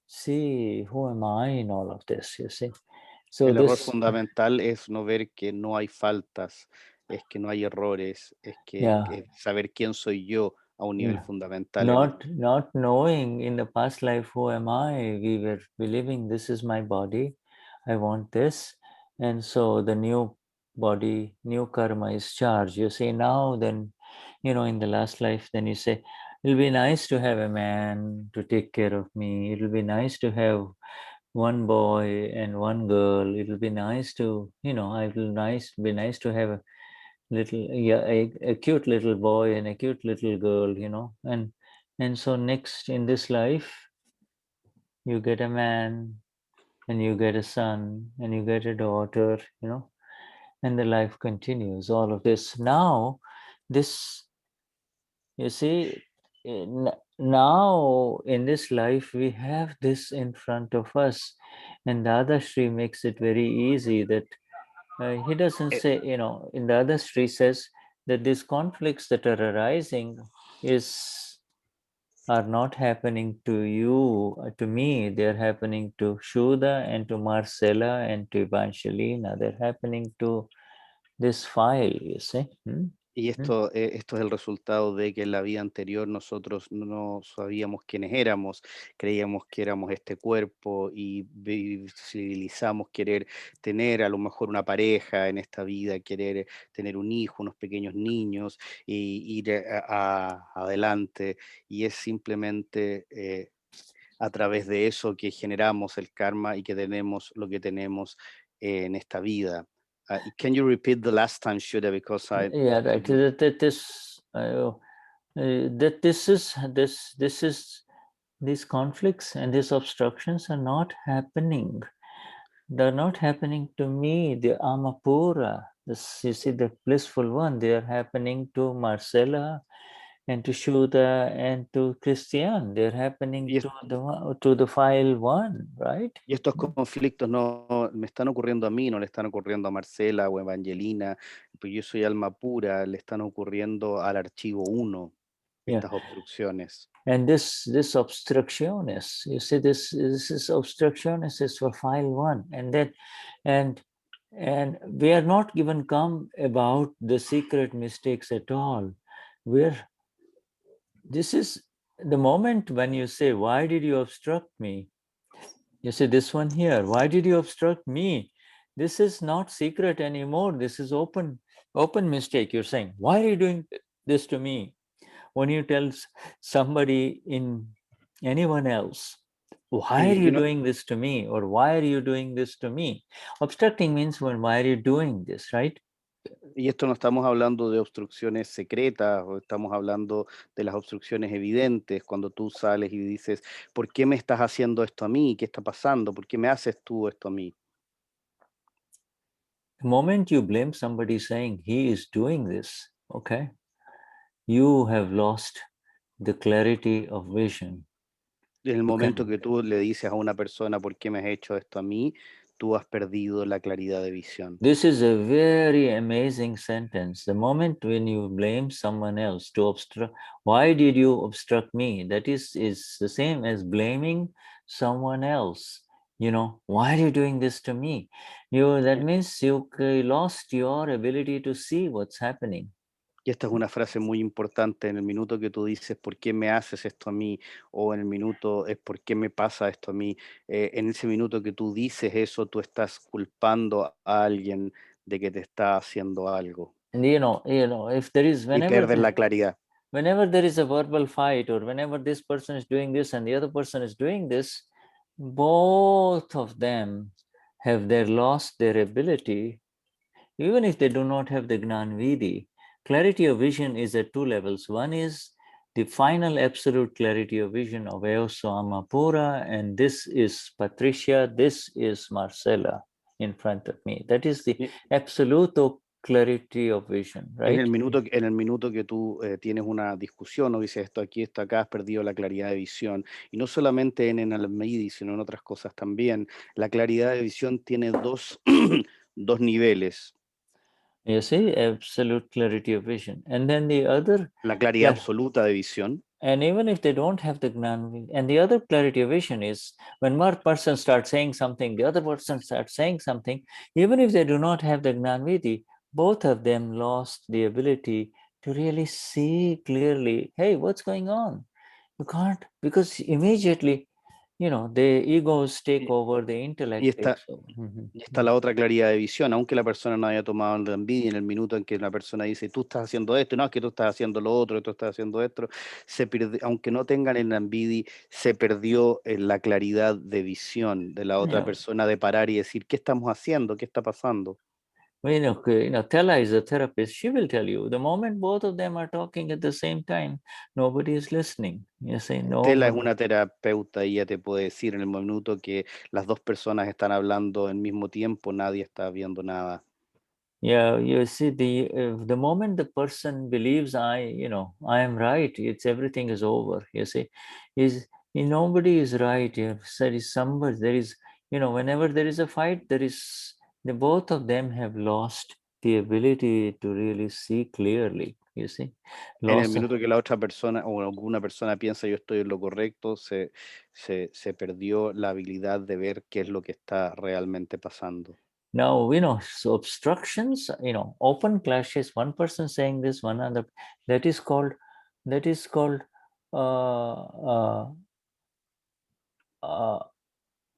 see who am I in all of this, you see. So el error fundamental es no ver que no hay faltas, es que no hay errores, es que saber quién soy yo a un nivel fundamental. Not knowing in the past life who am I, we were believing this is my body, I want this, and so the new body, new karma is charged. You say now, then, you know, in the last life, then you say, it'll be nice to have a man to take care of me. It'll be nice to have one boy and one girl. It'll be nice to, you know, be nice to have a little, a cute little boy and a cute little girl, you know, and so next in this life, you get a man and you get a son and you get a daughter, you know, and the life continues, all of this. Now, this, you see, now in this life, we have this in front of us, and Ddaashri makes it very easy that he doesn't say, you know, in the Ddaashri says that these conflicts that are arising are not happening to you, to me, they're happening to Shuddha and to Marcella and to Evangelina. They're happening to this file, you see. Y esto es el resultado de que en la vida anterior nosotros no sabíamos quiénes éramos, creíamos que éramos este cuerpo y visibilizamos querer tener a lo mejor una pareja en esta vida, querer tener un hijo, unos pequeños niños y ir adelante. Y es simplemente a través de eso que generamos el karma y que tenemos lo que tenemos en esta vida. Can you repeat the last time, Shuddha? Because right. These conflicts and these obstructions are not happening. They're not happening to me, the Amapura, you see, the blissful one. They are happening to Marcella and to Shuddha and to Cristian. They're happening to the file one, right? Y estos conflictos no me están ocurriendo a mí, no le están ocurriendo a Marcela o Evangelina, pues yo soy alma pura, le están ocurriendo al archivo 1, estas obstrucciones. And this obstructionist, you see, this is obstructionist is for file 1, and we are not even come about the secret mistakes at all. This is the moment when you say, why did you obstruct me? You see this one here. Why did you obstruct me? This is not secret anymore. This is open mistake. You're saying, why are you doing this to me? When you tell somebody in anyone else, why are you doing this to me? Or why are you doing this to me? Obstructing means why are you doing this, right? Y esto no estamos hablando de obstrucciones secretas, o estamos hablando de las obstrucciones evidentes, cuando tú sales y dices, ¿por qué me estás haciendo esto a mí? ¿Qué está pasando? ¿Por qué me haces tú esto a mí? The moment you blame somebody saying he is doing this, okay, you have lost the clarity of vision. En el momento que tú le dices a una persona, ¿por qué me has hecho esto a mí? Tú has perdido la claridad de visión. This is a very amazing sentence. The moment when you blame someone else to obstruct, why did you obstruct me? That is the same as blaming someone else. You know, why are you doing this to me? That means you lost your ability to see what's happening. Y esta es una frase muy importante en el minuto que tú dices, ¿por qué me haces esto a mí? O en el minuto, es ¿por qué me pasa esto a mí? En ese minuto que tú dices eso, tú estás culpando a alguien de que te está haciendo algo. And if there is, y pierdes la claridad. Whenever there is a verbal fight, or whenever this person is doing this and the other person is doing this, both of them have lost their ability, even if they do not have the Gnan Vidi. Clarity of vision is at two levels. One is the final absolute clarity of vision of Eoso Amapura, and this is Patricia, this is Marcela in front of me. That is the absolute clarity of vision, right? En el minuto que tú tienes una discusión o dices esto aquí, esto acá, has perdido la claridad de visión. Y no solamente en el Almeidi, sino en otras cosas también. La claridad de visión tiene dos niveles. You see, absolute clarity of vision. And then the other... La claridad absoluta de visión. And even if they don't have the Gnan, and the other clarity of vision is when one person starts saying something, the other person starts saying something, even if they do not have the Gnan Vidi, both of them lost the ability to really see clearly, hey, what's going on? You can't, because immediately, the egos take over, the intellect takes over. Y está la otra claridad de visión, aunque la persona no haya tomado la envidia, en el minuto en que una persona dice, tú estás haciendo esto, no, es que tú estás haciendo lo otro, tú estás haciendo esto, aunque no tengan el envidia, se perdió la claridad de visión de la otra persona, de parar y decir, ¿qué estamos haciendo? ¿Qué está pasando? Tella is a therapist. She will tell you, the moment both of them are talking at the same time, nobody is listening. You say, no. Tella es una terapeuta y ella te puede decir en el minuto que las dos personas están hablando al mismo tiempo, nadie está viendo nada. Yeah, you see, the moment the person believes I am right, everything is over. You see, nobody is right. There is somebody. There is, whenever there is a fight, the both of them have lost the ability to really see clearly. You see, en el minuto que la otra persona o alguna persona piensa yo estoy en lo correcto, se perdió la habilidad de ver qué es lo que está realmente pasando. Now, so obstructions, open clashes, one person saying this, one other, that is called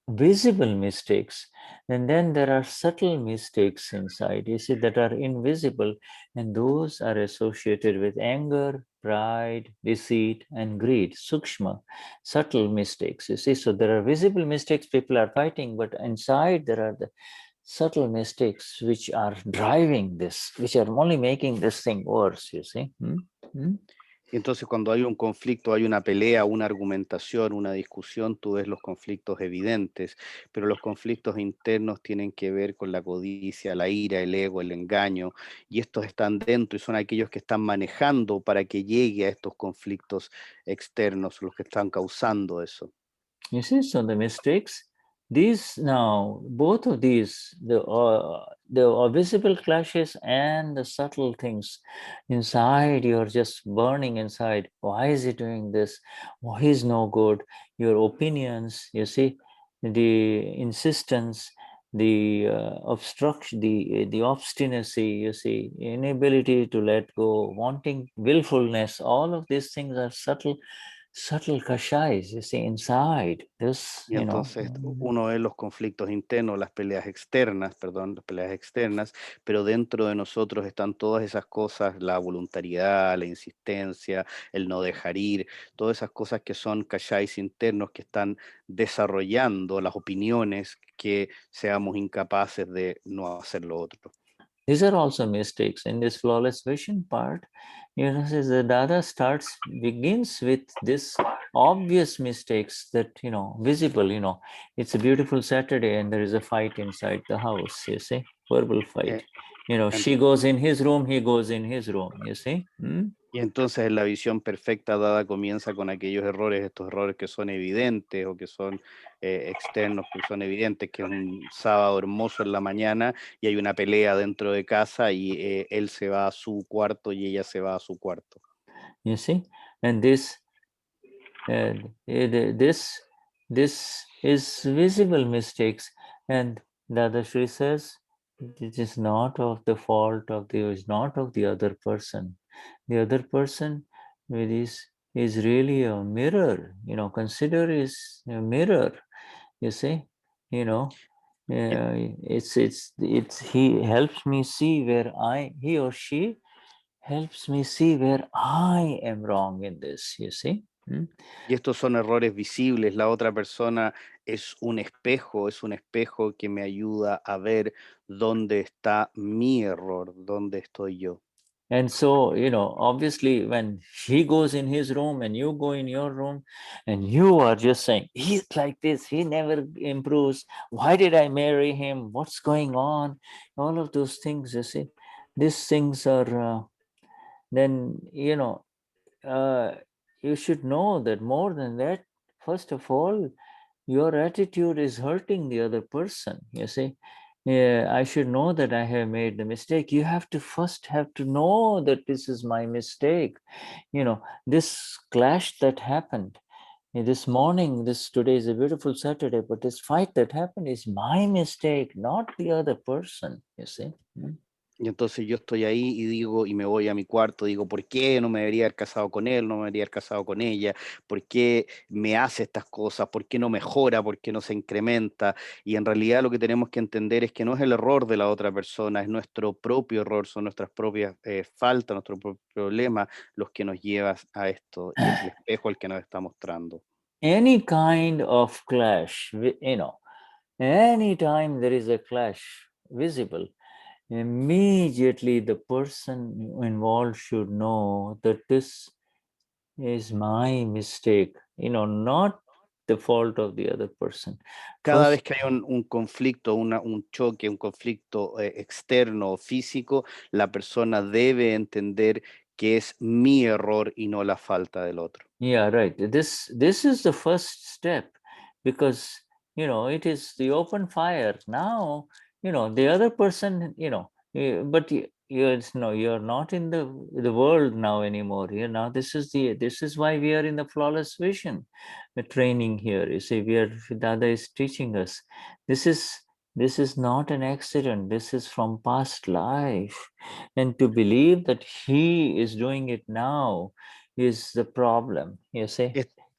visible mistakes. And then there are subtle mistakes inside, you see, that are invisible, and those are associated with anger, pride, deceit, and greed, sukshma, subtle mistakes, you see. So there are visible mistakes, people are fighting, but inside there are the subtle mistakes which are driving this, which are only making this thing worse, you see. Entonces, cuando hay un conflicto, hay una pelea, una argumentación, una discusión, tú ves los conflictos evidentes, pero los conflictos internos tienen que ver con la codicia, la ira, el ego, el engaño, y estos están dentro y son aquellos que están manejando para que llegue a estos conflictos externos, los que están causando eso. You see, so the mistakes, these now, both of these, the visible clashes and the subtle things inside, you're just burning inside. Why is he doing this? Why is no good? Your opinions, you see, the insistence, the obstruction, the obstinacy, you see, inability to let go, wanting willfulness, all of these things are subtle subtle kashais, you see, inside this, Y entonces uno ve los conflictos internos, las peleas externas, perdón, las peleas externas, pero dentro de nosotros están todas esas cosas, la voluntariedad, la insistencia, el no dejar ir, todas esas cosas que son kashais internos que están desarrollando las opiniones que seamos incapaces de no hacer lo otro. These are also mistakes in this flawless vision part. You know, says the Dada begins with this obvious mistakes that, you know, visible, you know, it's a beautiful Saturday and there is a fight inside the house, you see, verbal fight. You know, she goes in his room, he goes in his room, you see. Y entonces en la visión perfecta Dada comienza con aquellos errores, estos errores que son evidentes o que son externos, que son evidentes, que es un sábado hermoso en la mañana y hay una pelea dentro de casa y él se va a su cuarto y ella se va a su cuarto. You see, and this is visible mistakes, and Ddaashri says it is not of the fault of the, is not of the other person. The other person is really a mirror, you know, consider is a mirror, you see, you know, it's he helps me see where he or she helps me see where I am wrong in this, you see. Y estos son errores visibles, la otra persona es un espejo que me ayuda a ver dónde está mi error, dónde estoy yo. And so, you know, obviously when he goes in his room and you go in your room and you are just saying, he's like this, he never improves, why did I marry him, what's going on, all of those things, you see, these things are, then, you know, you should know that more than that, first of all, your attitude is hurting the other person, you see. I should know that I have made the mistake. You have to first have to know that this is my mistake. You know, this clash that happened this morning, today is a beautiful Saturday, but this fight that happened is my mistake, not the other person, you see. Y entonces yo estoy ahí y digo, y me voy a mi cuarto, digo, ¿por qué no me debería haber casado con él, no me debería haber casado con ella? ¿Por qué me hace estas cosas? ¿Por qué no mejora? ¿Por qué no se incrementa? Y en realidad lo que tenemos que entender es que no es el error de la otra persona, es nuestro propio error, son nuestras propias faltas, nuestro propio problema los que nos llevan a esto, y es el espejo el que nos está mostrando. Any kind of clash, you know, anytime there is a clash visible, immediately the person involved should know that this is my mistake, you know, not the fault of the other person. Cada vez que hay un conflicto, un choque, un conflicto externo o físico, la persona debe entender que es mi error y no la falta del otro. Yeah, right. This is the first step, because, you know, it is the open fire. Now, you know, the other person, you know, but you're not in the world now anymore. You know, this is why we are in the flawless vision, the training here. You see, Dada is teaching us. This is not an accident. This is from past life, and to believe that he is doing it now is the problem, you see.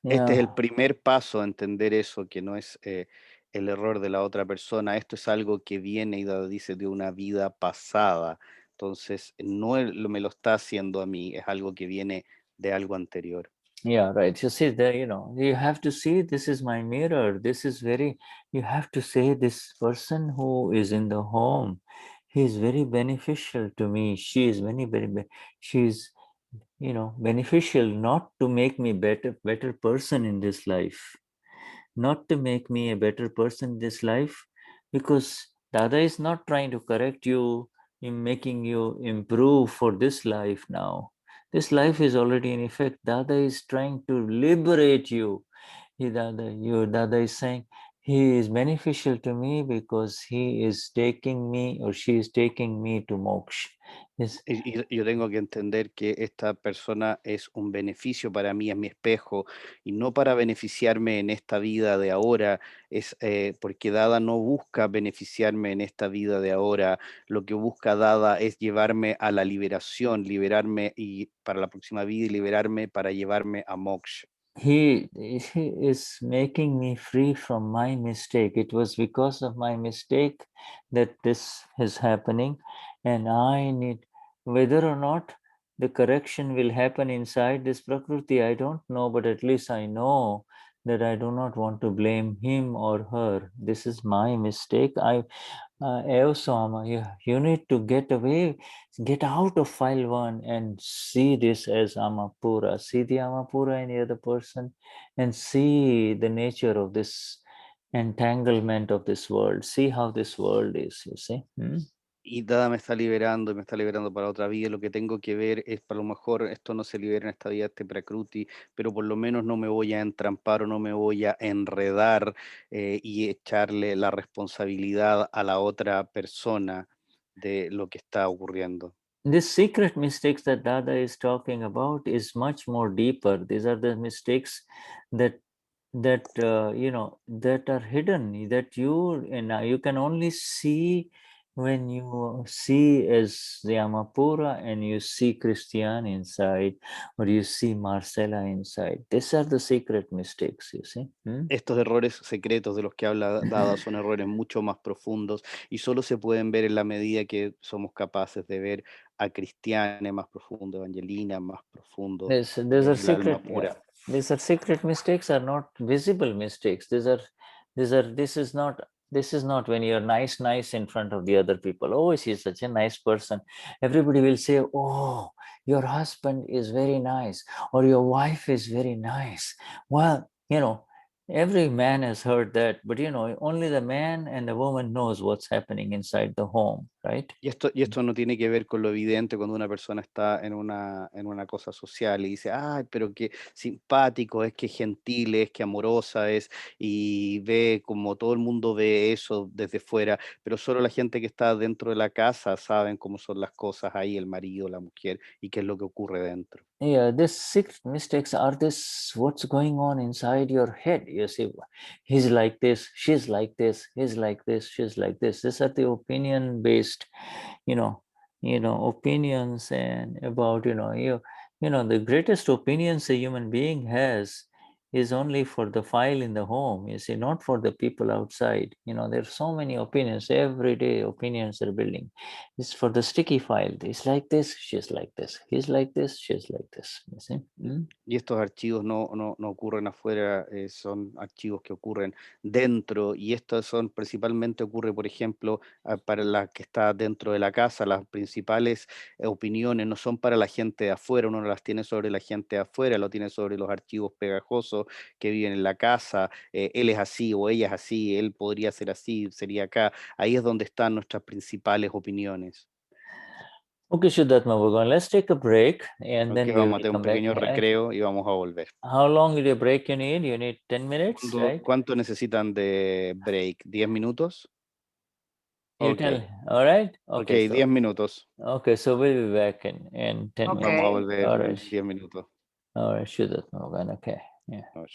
Este es el primer paso a entender eso, que no es el error de la otra persona. Esto es algo que viene, y dice, de una vida pasada. Entonces, no me lo está haciendo a mí, es algo que viene de algo anterior. Yeah, right. You see, you know, you have to see, this is my mirror. This is you have to say, this person who is in the home, he is very beneficial to me. She is she's, you know, beneficial, not to make me better person in this life, not to make me a better person in this life, because Dada is not trying to correct you in making you improve for this life now. This life is already in effect. Dada is trying to liberate you. Dada is saying, he is beneficial to me because he is taking me, or she is taking me to moksha. Y yo tengo que entender que esta persona es un beneficio para mí, es mi espejo, y no para beneficiarme en esta vida de ahora, es porque Dada no busca beneficiarme en esta vida de ahora, lo que busca Dada es llevarme a la liberación, liberarme y para la próxima vida, y liberarme para llevarme a moksha. he is making me free from my mistake. It was because of my mistake that this is happening, and I need, whether or not the correction will happen inside this Prakriti, I don't know, but at least I know that I do not want to blame him or her. This is my mistake. You need to get away, get out of file 1 and see this as Amapura. See the Amapura in the other person and see the nature of this entanglement of this world. See how this world is, you see. Y Dada me está liberando para otra vida. Lo que tengo que ver es, para lo mejor esto no se libera en esta vida, este Prakruti, pero por lo menos no me voy a entrampar o no me voy a enredar y echarle la responsabilidad a la otra persona de lo que está ocurriendo. This secret mistakes that Dada is talking about is much more deeper. These are the mistakes that that are hidden, that you can only see when you see as the Amapura and you see Cristian inside, or you see Marcela inside. These are the secret mistakes, you see. Estos errores secretos de los que habla Dada son errores mucho más profundos y solo se pueden ver en la medida que somos capaces de ver a Cristiane más profundo, Evangelina más profundo, These are el secret, alma pura. These are secret mistakes, are not visible mistakes. This is not when you're nice in front of the other people. Oh, she's such a nice person. Everybody will say, oh, your husband is very nice, or your wife is very nice. Well, every man has heard that, but only the man and the woman knows what's happening inside the home, right? Y esto no tiene que ver con lo evidente cuando una persona está en una cosa social y dice, ay, pero qué simpático es, qué gentil es, qué amorosa es, y ve como todo el mundo ve eso desde fuera, pero solo la gente que está dentro de la casa saben cómo son las cosas ahí, el marido, la mujer, y qué es lo que ocurre dentro. Yeah, these secret mistakes are what's going on inside your head. You see, he's like this, she's like this, he's like this, she's like this. These are the opinion-based, opinions, and about, the greatest opinions a human being has is only for the file in the home, you see, not for the people outside. There's so many opinions, every day opinions are building. It's for the sticky file. It's like this, she's like this, he's like this, she's like this, you see. Y estos archivos no ocurren afuera, son archivos que ocurren dentro, y estos son principalmente ocurre, por ejemplo, para la que está dentro de la casa. Las principales opiniones no son para la gente de afuera, uno no las tiene sobre la gente de afuera, lo tiene sobre los archivos pegajosos que viven en la casa. Él es así o ella es así, él podría ser así, sería acá. Ahí es donde están nuestras principales opiniones. Okay, Shuddhatma Bhagavan, let's take a break and then we Vamos a will tener un come back. pequeño recreo y vamos a volver. How long is the break you need? You need 10 minutes, right? ¿Cuánto necesitan de break? ¿10 minutos? You Ok. tell, all right? Ok, Okay, 10 minutos. Okay, so we'll be back in 10 Okay. Vamos a minutes. volver All en right. 10 minutos. All right, Shuddhatma Bhagavan, okay. Yeah. No,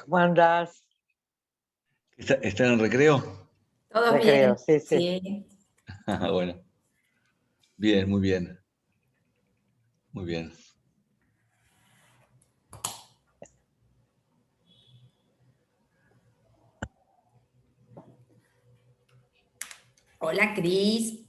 ¿Cómo andás? ¿Están en recreo? Todo Recreo, bien. sí. Bueno. Bien, muy bien. Muy bien. Hola, Cris.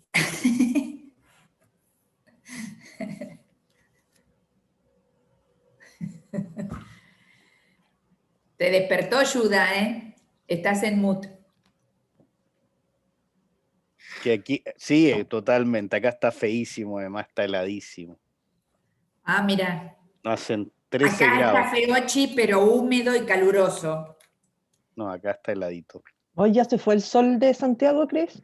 Te despertó Shuddha, ¿eh? Estás en mute. Que aquí, sí, totalmente. Acá está feísimo, además está heladísimo. Ah, mira. Hacen 13 Acá grados. es cafeochi, pero húmedo y caluroso. No, acá está heladito. ¿Hoy ya se fue el sol de Santiago, Cris?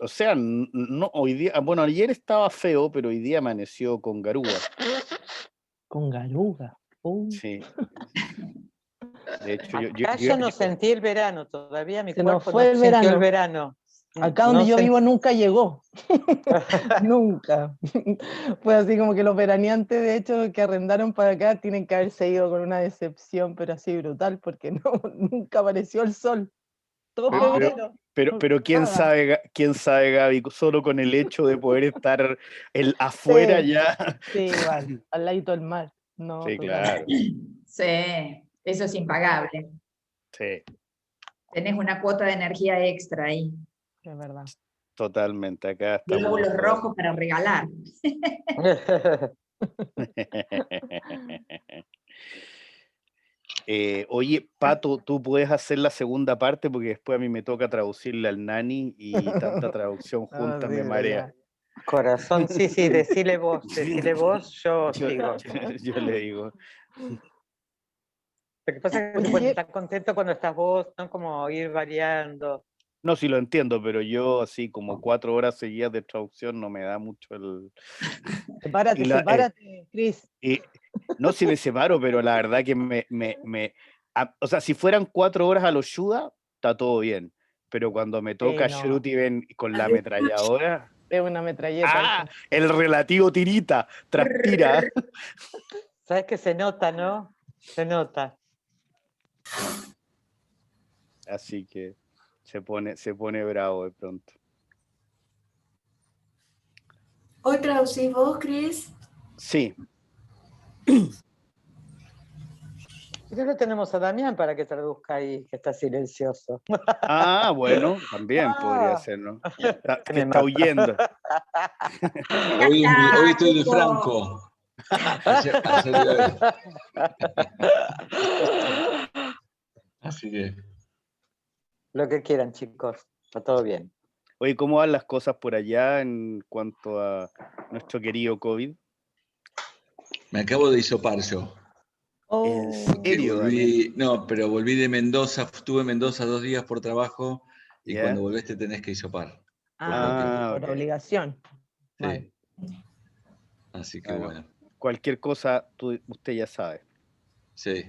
O sea, no, hoy día, bueno, ayer estaba feo, pero hoy día amaneció con garúa. Con garuga. Sí. De hecho, Acá yo no sentí el verano todavía, mi Se nos cuerpo fue no el sintió el verano. verano. Acá donde No yo sent- vivo nunca llegó. Nunca. Fue así como que los veraneantes, de hecho, que arrendaron para acá, tienen que haberse ido con una decepción, pero así brutal, porque no, nunca apareció el sol. Todo febrero. Pero quién sabe, Gaby, solo con el hecho de poder estar afuera Sí, ya. sí, igual, al ladito del mar. No, Sí, total. claro. Sí, eso es impagable. Sí, Tenés una cuota de energía extra ahí. Es verdad. totalmente. Acá estamos. Glóbulos rojos para regalar. Oye, Pato, tú puedes hacer la segunda parte porque después a mí me toca traducirle al Gnani y tanta traducción junta me marea. Corazón, sí, decile vos, yo sigo. Yo le digo. Lo que pasa es que se puede estar contento cuando estás vos, ¿no? Como ir variando. No, sí lo entiendo, pero yo así como 4 horas seguidas de traducción no me da mucho el... Sepárate, Cris. No, si me separo, pero la verdad que o sea, si fueran 4 horas a los Shuddha, está todo bien. Pero cuando me toca no. Shruti ven con la ametralladora... Es una metralleta. ¡Ah! El relativo tirita, transpira. Sabes que se nota, ¿no? Se nota. Así que se pone bravo de pronto. ¿Hoy traducís vos, Cris? Sí. Ya lo tenemos a Damian para que traduzca ahí, que está silencioso. Ah, bueno, también podría ser, ¿no? Está huyendo. Hoy estoy de Franco. Ayer Así que... Lo que quieran, chicos. Está todo bien. Oye, ¿cómo van las cosas por allá en cuanto a nuestro querido COVID? Me acabo de hisopar yo. ¿En serio, Damian? No, pero volví de Mendoza, estuve en Mendoza 2 días por trabajo y ¿Ya? cuando volvés te tenés que hisopar. Por ok. obligación. Sí. Vale. Así que bueno. Cualquier cosa, usted ya sabe. Sí.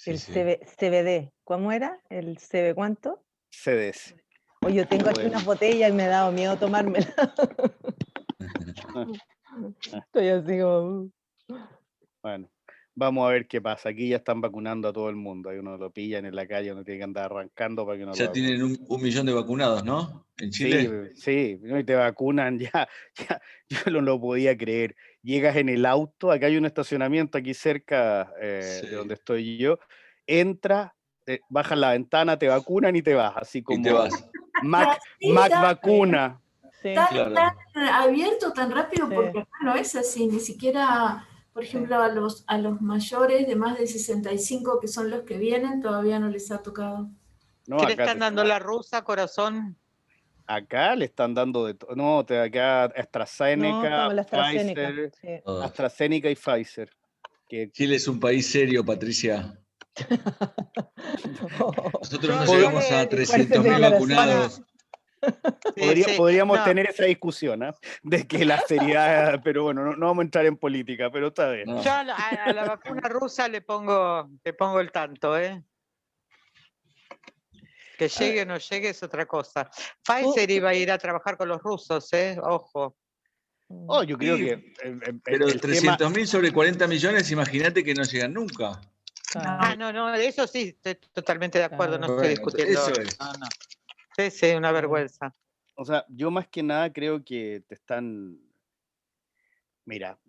El CBD, ¿cómo era? ¿El CB cuánto? CDs. Oye, yo tengo aquí unas botellas y me ha dado miedo tomármela. Estoy así como... Bueno, vamos a ver qué pasa. Aquí ya están vacunando a todo el mundo. Ahí uno lo pillan en la calle, uno tiene que andar arrancando para que no lo Ya vacunen. tienen 1 millón de vacunados, ¿no? En Chile. Sí, ¿no? Y te vacunan ya, yo no lo podía creer. Llegas en el auto, acá hay un estacionamiento aquí cerca de donde estoy yo, entras, bajas la ventana, te vacunan y te vas, así como Y te vas. Mac Tan- vacuna. Tan abierto, tan rápido, porque acá no es así, ni siquiera, por ejemplo, a los mayores de más de 65, que son los que vienen, todavía no les ha tocado. No, ¿Qué le acá están dando la rusa, corazón? Acá le están dando de todo. No, acá No, AstraZeneca, como la AstraZeneca. Pfizer, Sí. AstraZeneca y Pfizer. Chile es un país serio, Patricia. Nosotros no Pod- llegamos a 300.000 vacunados. Podríamos tener esa discusión, ¿eh? De que la seriedad, pero bueno, no vamos a entrar en política, pero está bien. Yo a la vacuna rusa le pongo el tanto, ¿eh? Que llegue o no llegue es otra cosa. Pfizer iba a ir a trabajar con los rusos, ¿eh? Ojo. Oh, yo creo que Pero el tema... 300.000 sobre 40 millones, imagínate que no llegan nunca. No, eso sí, estoy totalmente de acuerdo, no estoy Bueno, discutiendo. eso es. No. Sí, sí, una vergüenza. O sea, yo más que nada creo que te están... Mira,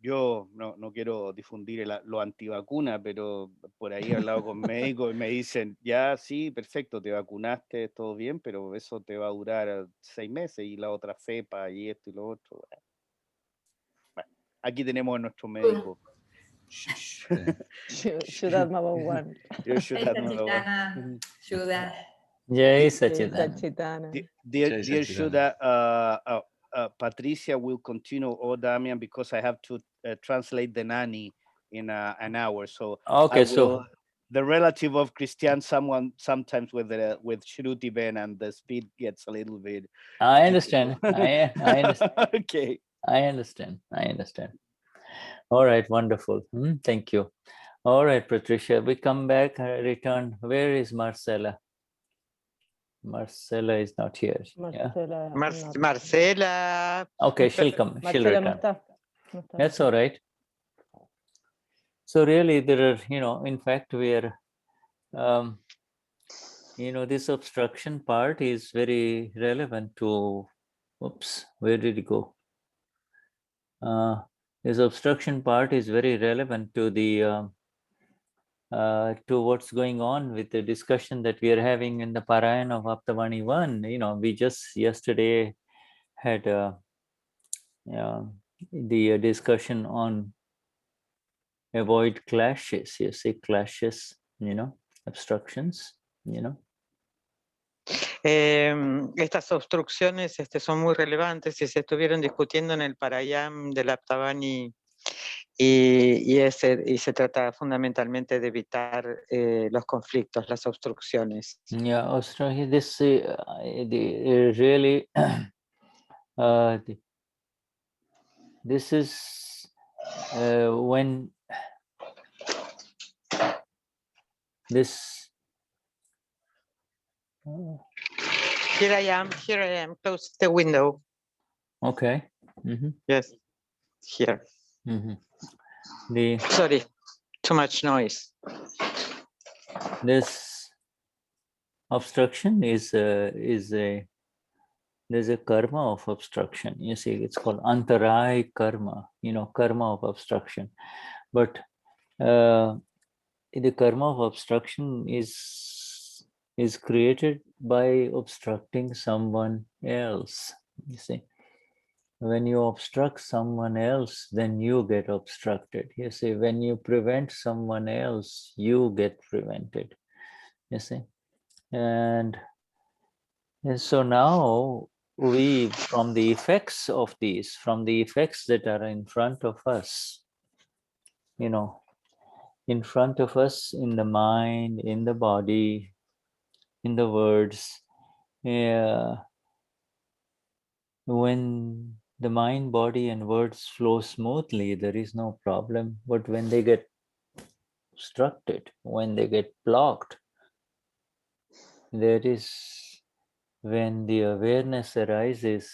yo no quiero difundir lo antivacuna, pero por ahí he hablado con médicos y me dicen, ya sí, perfecto, te vacunaste, todo bien, pero eso te va a durar 6 meses y la otra cepa y esto y lo otro. Bueno, aquí tenemos a nuestro médico. Shuddha Bhagwan. Shuddha. Jai Jai Sachidana. Sachidana. Dear Jai Shuddha, Patricia will continue, or Damian, because I have to translate the Gnani in an hour. So Okay, I so will, the relative of Cristian, sometimes with Shruti Ben, and the speed gets a little bit. I understand. I understand. Okay. I understand. All right, wonderful. Thank you. All right, Patricia, we come back, return. Where is Marcela? Marcela is not here. Marcela. Marcela. Okay, she'll come. She'll Marcela no return. está. No está. That's all right. So really, there are, in fact, we are, this obstruction part is very relevant to, oops, where did it go? This obstruction part is very relevant to the to what's going on with the discussion that we are having in the Parayana of Aptavani 1. We just yesterday had the discussion on avoid clashes. You see clashes, obstructions, Estas obstrucciones son muy relevantes y se estuvieron discutiendo en el Parayam del Aptavani y se trata fundamentalmente de evitar los conflictos, las obstrucciones. Yeah, this really this is when this Here I am, close the window. okay. Yes, here. Sorry, too much noise. This obstruction is there's a karma of obstruction. You see, it's called antarai karma, karma of obstruction. But the karma of obstruction is created by obstructing someone else. You see, when you obstruct someone else, then you get obstructed. You see, when you prevent someone else, you get prevented. You see, and so now we, from the effects of these, from the effects that are in front of us, in front of us, in the mind, in the body, in the words, when the mind, body, and words flow smoothly, there is no problem. But when they get obstructed, when they get blocked, there is when the awareness arises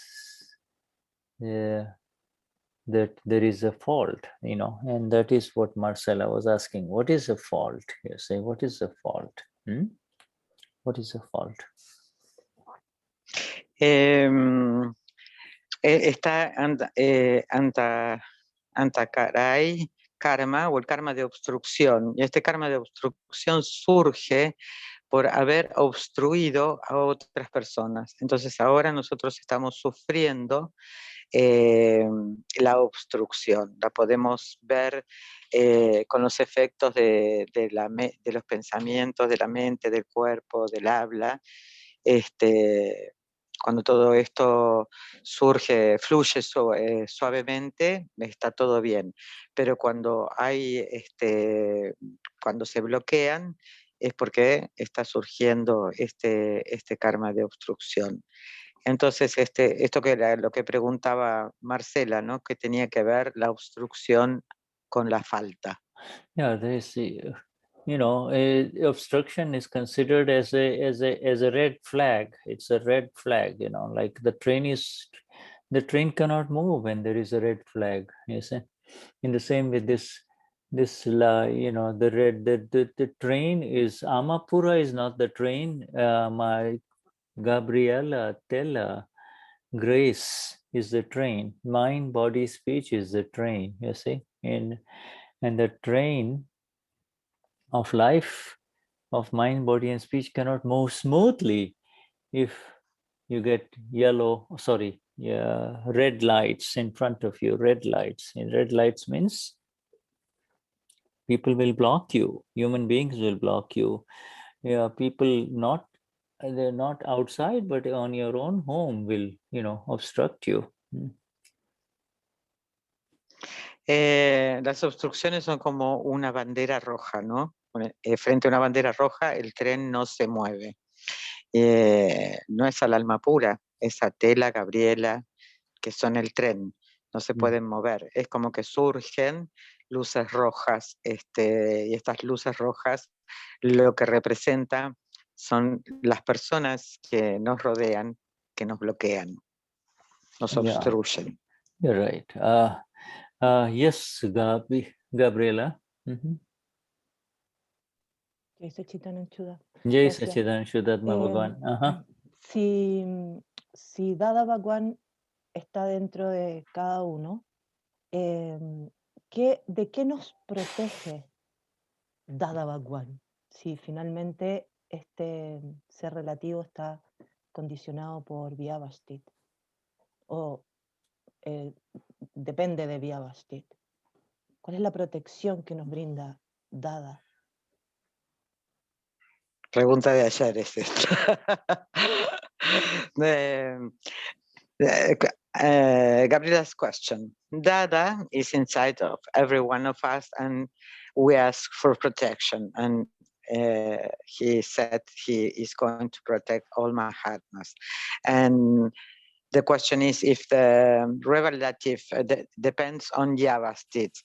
that there is a fault, and that is what Marcela was asking. What is a fault? You say, what is a fault? What is a fault? Está antakarai karma o el karma de obstrucción. Y este karma de obstrucción surge por haber obstruido a otras personas. Entonces ahora nosotros estamos sufriendo la obstrucción. La podemos ver con los efectos de los pensamientos, de la mente, del cuerpo, del habla. Cuando todo esto surge, fluye suavemente, está todo bien. Pero cuando cuando se bloquean, es porque está surgiendo este karma de obstrucción. Entonces, esto que era lo que preguntaba Marcela, ¿no? Que tenía que ver la obstrucción con la falta. Yeah, obstruction is considered as a red flag. It's a red flag, like the train cannot move when there is a red flag. You see, in the same way, this the train is Amapura is not the train. My Gabriela Tella Grace is the train. Mind, body, speech is the train. You see, and the train of life, of mind, body, and speech cannot move smoothly if you get red lights in front of you. Red lights. And red lights means people will block you. Human beings will block you. Yeah, people they're not outside, but on your own home will, obstruct you. Las obstrucciones son como una bandera roja, ¿no? Frente a una bandera roja el tren no se mueve. No es al alma pura, es a Tela, Gabriela, que son el tren, no se pueden mover. Es como que surgen luces rojas, y estas luces rojas lo que representa son las personas que nos rodean, que nos bloquean, nos obstruyen. You're right. Yes, Gabriela. Jai Sachidanand Shuddha. Jai Gracias. Sachidanand Shuddha Bhagavan. Si Dada Bhagwan está dentro de cada uno, ¿de qué nos protege Dada Bhagwan? Si finalmente este ser relativo está condicionado por Vyavastit o depende de Vyavastit. ¿Cuál es la protección que nos brinda Dada? Pregunta de ayer es esta. Gabriela's question. Dada is inside of every one of us, and we ask for protection. And he said he is going to protect all Mahatmas. And the question is if the revelative depends on Vyavastit.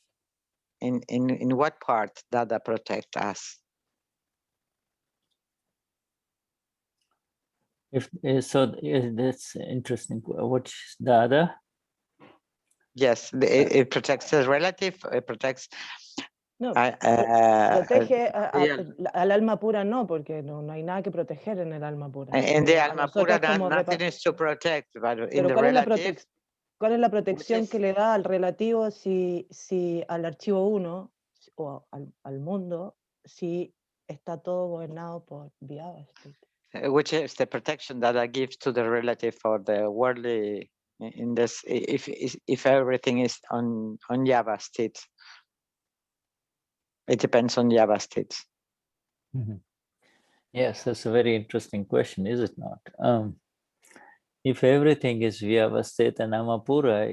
In what part Dada protect us? That's interesting. What's Dada? Yes, it protects the relative. It protects. No, protege al alma pura, no, porque no hay nada que proteger en el alma pura. En the alma pura, nothing is to protect, but in the relative. ¿Cuál es la protección que le da al relativo si al archivo 1 o al mundo si está todo gobernado por Vyavastit? Which is the protection that I give to the relative or the worldly in this, if everything is on Vyavastit. It depends on Vyavastit. Yes, that's a very interesting question, is it not? If everything is Vyavastit and Amapura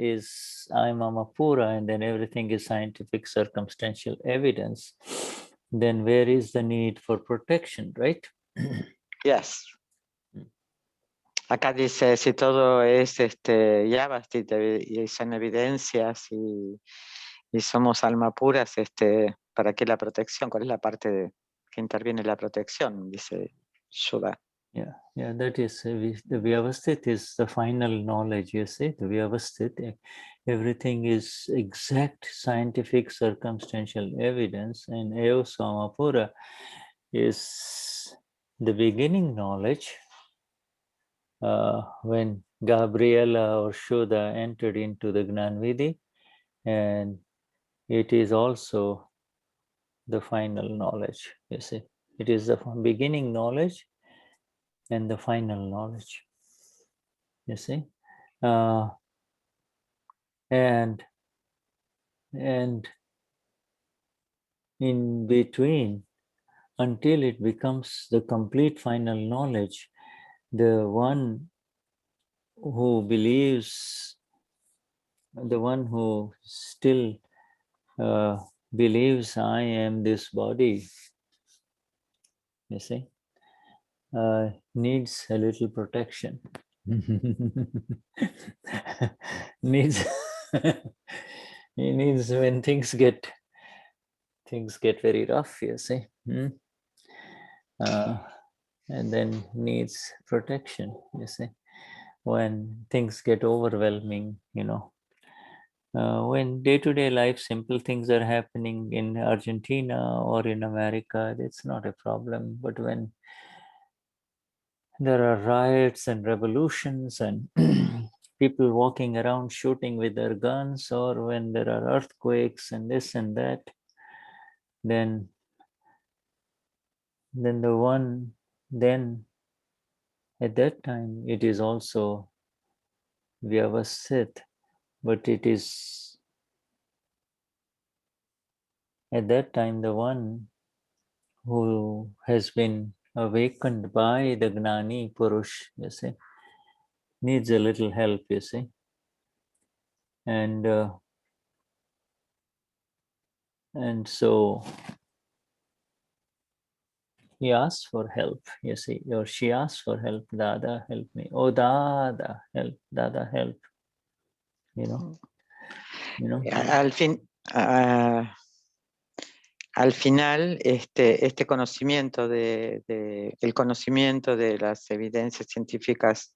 I'm Amapura, and then everything is scientific circumstantial evidence, then where is the need for protection, right? Yes. Acá dice, si todo es Vyavastit y son evidencias y somos alma puras, ¿para qué la protección? ¿Cuál es la parte que interviene la protección? Dice Shuddha. Yeah, that is, the Vyavastit is the final knowledge, you see, the Vyavastit, everything is exact scientific circumstantial evidence, and Eos Amapura is the beginning knowledge. When Gabriela or Shuddha entered into the Gnanvidhi, and it is also the final knowledge, you see. It is the beginning knowledge and the final knowledge, you see. And in between, until it becomes the complete final knowledge, the one who believes, the one who still believes I am this body, you see, needs a little protection. Needs he needs when things get very rough, you see, and then needs protection, you see, when things get overwhelming, When day-to-day life, simple things are happening in Argentina or in America, it's not a problem. But when there are riots and revolutions and people walking around shooting with their guns, or when there are earthquakes and this and that, then at that time it is also vyavasit, but it is at that time the one who has been awakened by the Gnani Purush, you see, needs a little help, you see. And so he asks for help, you see, or she asks for help. Dada, help me. Oh, Dada, help. Dada, help. You know. Al final, este conocimiento el conocimiento de las evidencias científicas,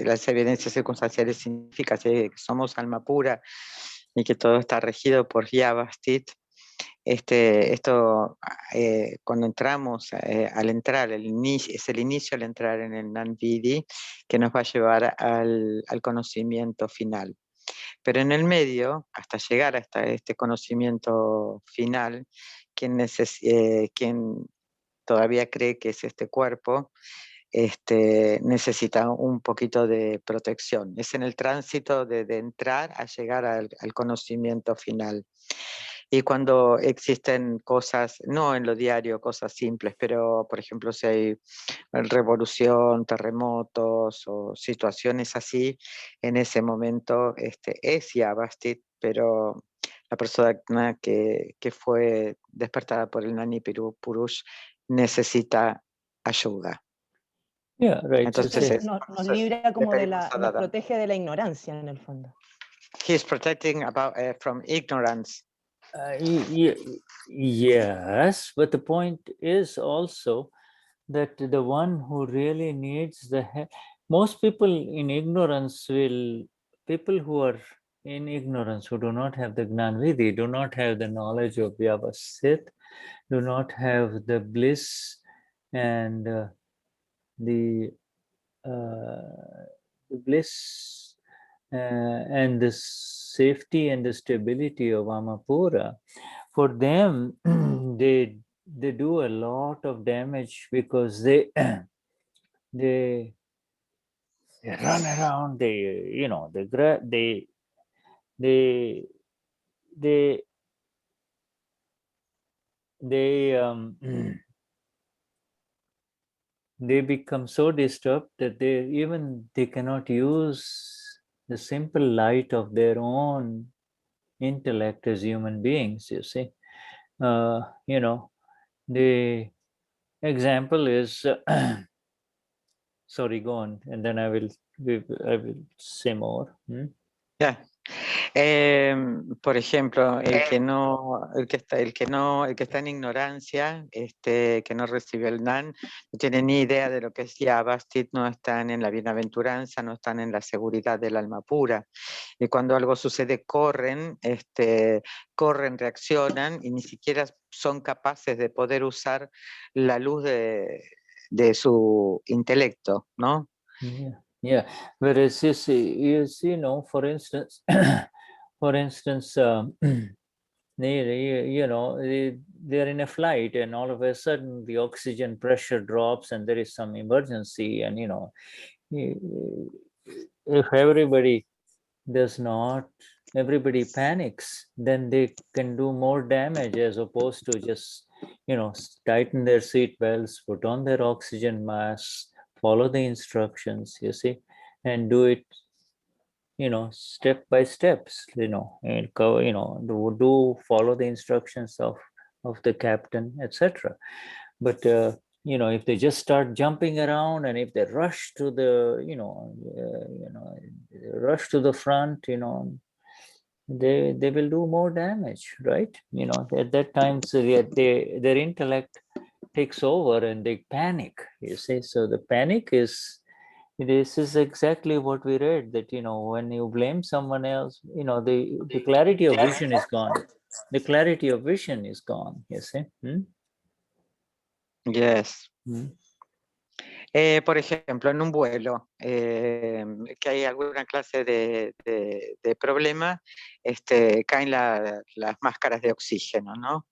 las evidencias circunstanciales científicas, que somos alma pura y que todo está regido por Vyavastit. Esto cuando entramos, al entrar, es el inicio al entrar en el Nanvidi que nos va a llevar al conocimiento final. Pero en el medio, hasta llegar hasta este conocimiento final, quien todavía cree que es este cuerpo, necesita un poquito de protección. Es en el tránsito de entrar a llegar al conocimiento final. Y cuando existen cosas, no en lo diario, cosas simples, pero por ejemplo si hay revolución, terremotos o situaciones así, en ese momento es Vyavastit, pero la persona que fue despertada por el Gnani Purush necesita ayuda. Yeah, right. Entonces nos libra como nos protege de la ignorancia en el fondo. He is protecting from ignorance. Yes, but the point is also that the one who really needs the help, most people in ignorance people who are in ignorance, who do not have the Gnanvidhi, do not have the knowledge of Vyavasit, do not have the bliss and the bliss and the safety and the stability of Amapura. For them, they do a lot of damage because they run around. They become so disturbed that they cannot use the simple light of their own intellect as human beings, you see. The example is sorry, go on, and then I will say more. Yeah. Por ejemplo, el que está en ignorancia, que no recibió el Nan, no tiene ni idea de lo que es Vyavastit, no están en la bienaventuranza, no están en la seguridad del alma pura. Y cuando algo sucede, corren, reaccionan y ni siquiera son capaces de poder usar la luz de su intelecto, ¿no? Yeah. Whereas you see, for instance, they're in a flight and all of a sudden the oxygen pressure drops and there is some emergency, and if everybody panics, then they can do more damage as opposed to just tighten their seat belts, put on their oxygen masks, follow the instructions, you see, and do it step by steps, and follow the instructions of the captain, etc. But if they just start jumping around and if they rush to the front, they will do more damage, right? At that time, so their intellect takes over and they panic, you see. So the panic is This is exactly what we read, that, you know, when you blame someone else, you know, the clarity of vision is gone. The clarity of vision is gone, you see. Yes. Por ejemplo, en un vuelo, que hay alguna clase de problema, caen las máscaras de oxígeno, ¿no?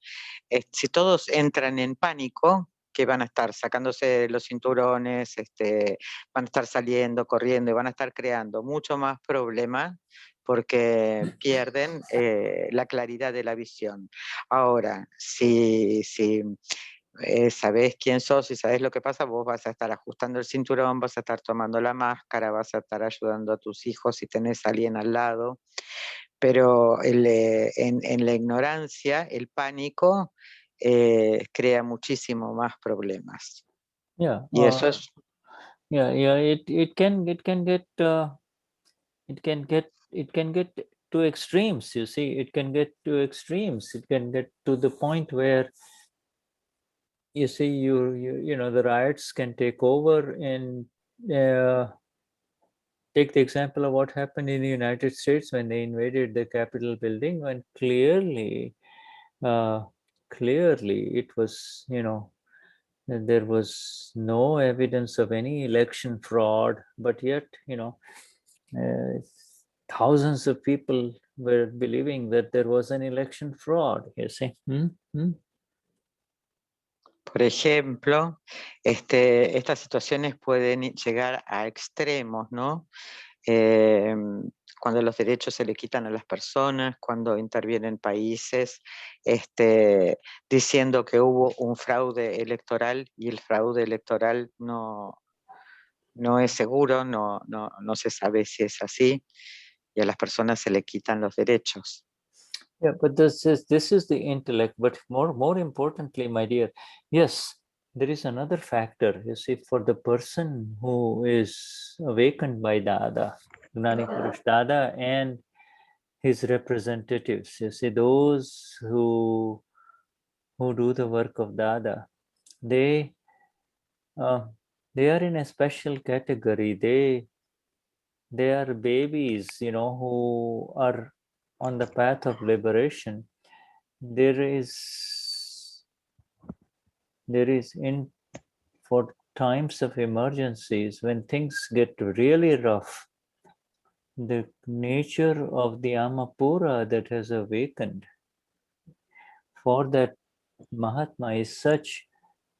Si todos entran en pánico, que van a estar sacándose los cinturones, van a estar saliendo, corriendo y van a estar creando mucho más problemas porque pierden la claridad de la visión. Ahora, si sabés quién sos y sabés lo que pasa, vos vas a estar ajustando el cinturón, vas a estar tomando la máscara, vas a estar ayudando a tus hijos si tenés a alguien al lado. Pero en la ignorancia, el pánico crea muchísimo más problemas. Yeah. Y eso es... It can get to extremes, you see. It can get to extremes. It can get to the point where, you see, you know, the riots can take over. And take the example of what happened in the United States when they invaded the Capitol building, when clearly it was, you know, there was no evidence of any election fraud, but yet, you know, thousands of people were believing that there was an election fraud, you see. Por ejemplo, estas situaciones pueden llegar a extremos, ¿no? Cuando los derechos se le quitan a las personas, cuando intervienen países diciendo que hubo un fraude electoral y el fraude electoral no es seguro, no se sabe si es así, y a las personas se le quitan los derechos. Yeah, but this is the intellect. But more importantly, my dear, yes, there is another factor. You see, for the person who is awakened by Dada, Gnani Purush Dada, and his representatives, you see, those who do the work of Dada, they are in a special category. They are babies, you know, who are on the path of liberation. There is for times of emergencies, when things get really rough, the nature of the Amapura that has awakened for that Mahatma is such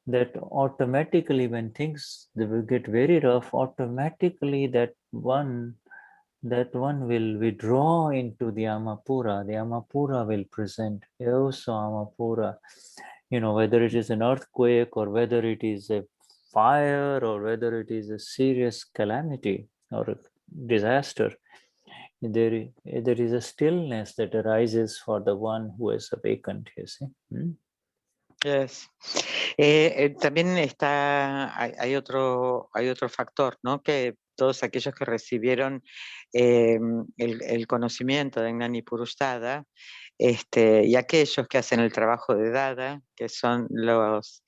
that automatically when things will get very rough, automatically that one will withdraw into the Amapura. The Amapura will present. Also Amapura, you know, whether it is an earthquake or whether it is a fire or whether it is a serious calamity or a disaster, there is a stillness that arises for the one who is awakened, you see. Yes. También hay otro factor, ¿no? Que todos aquellos que recibieron el conocimiento de Gnani Purush Dada, y aquellos que hacen el trabajo de Dada, que son los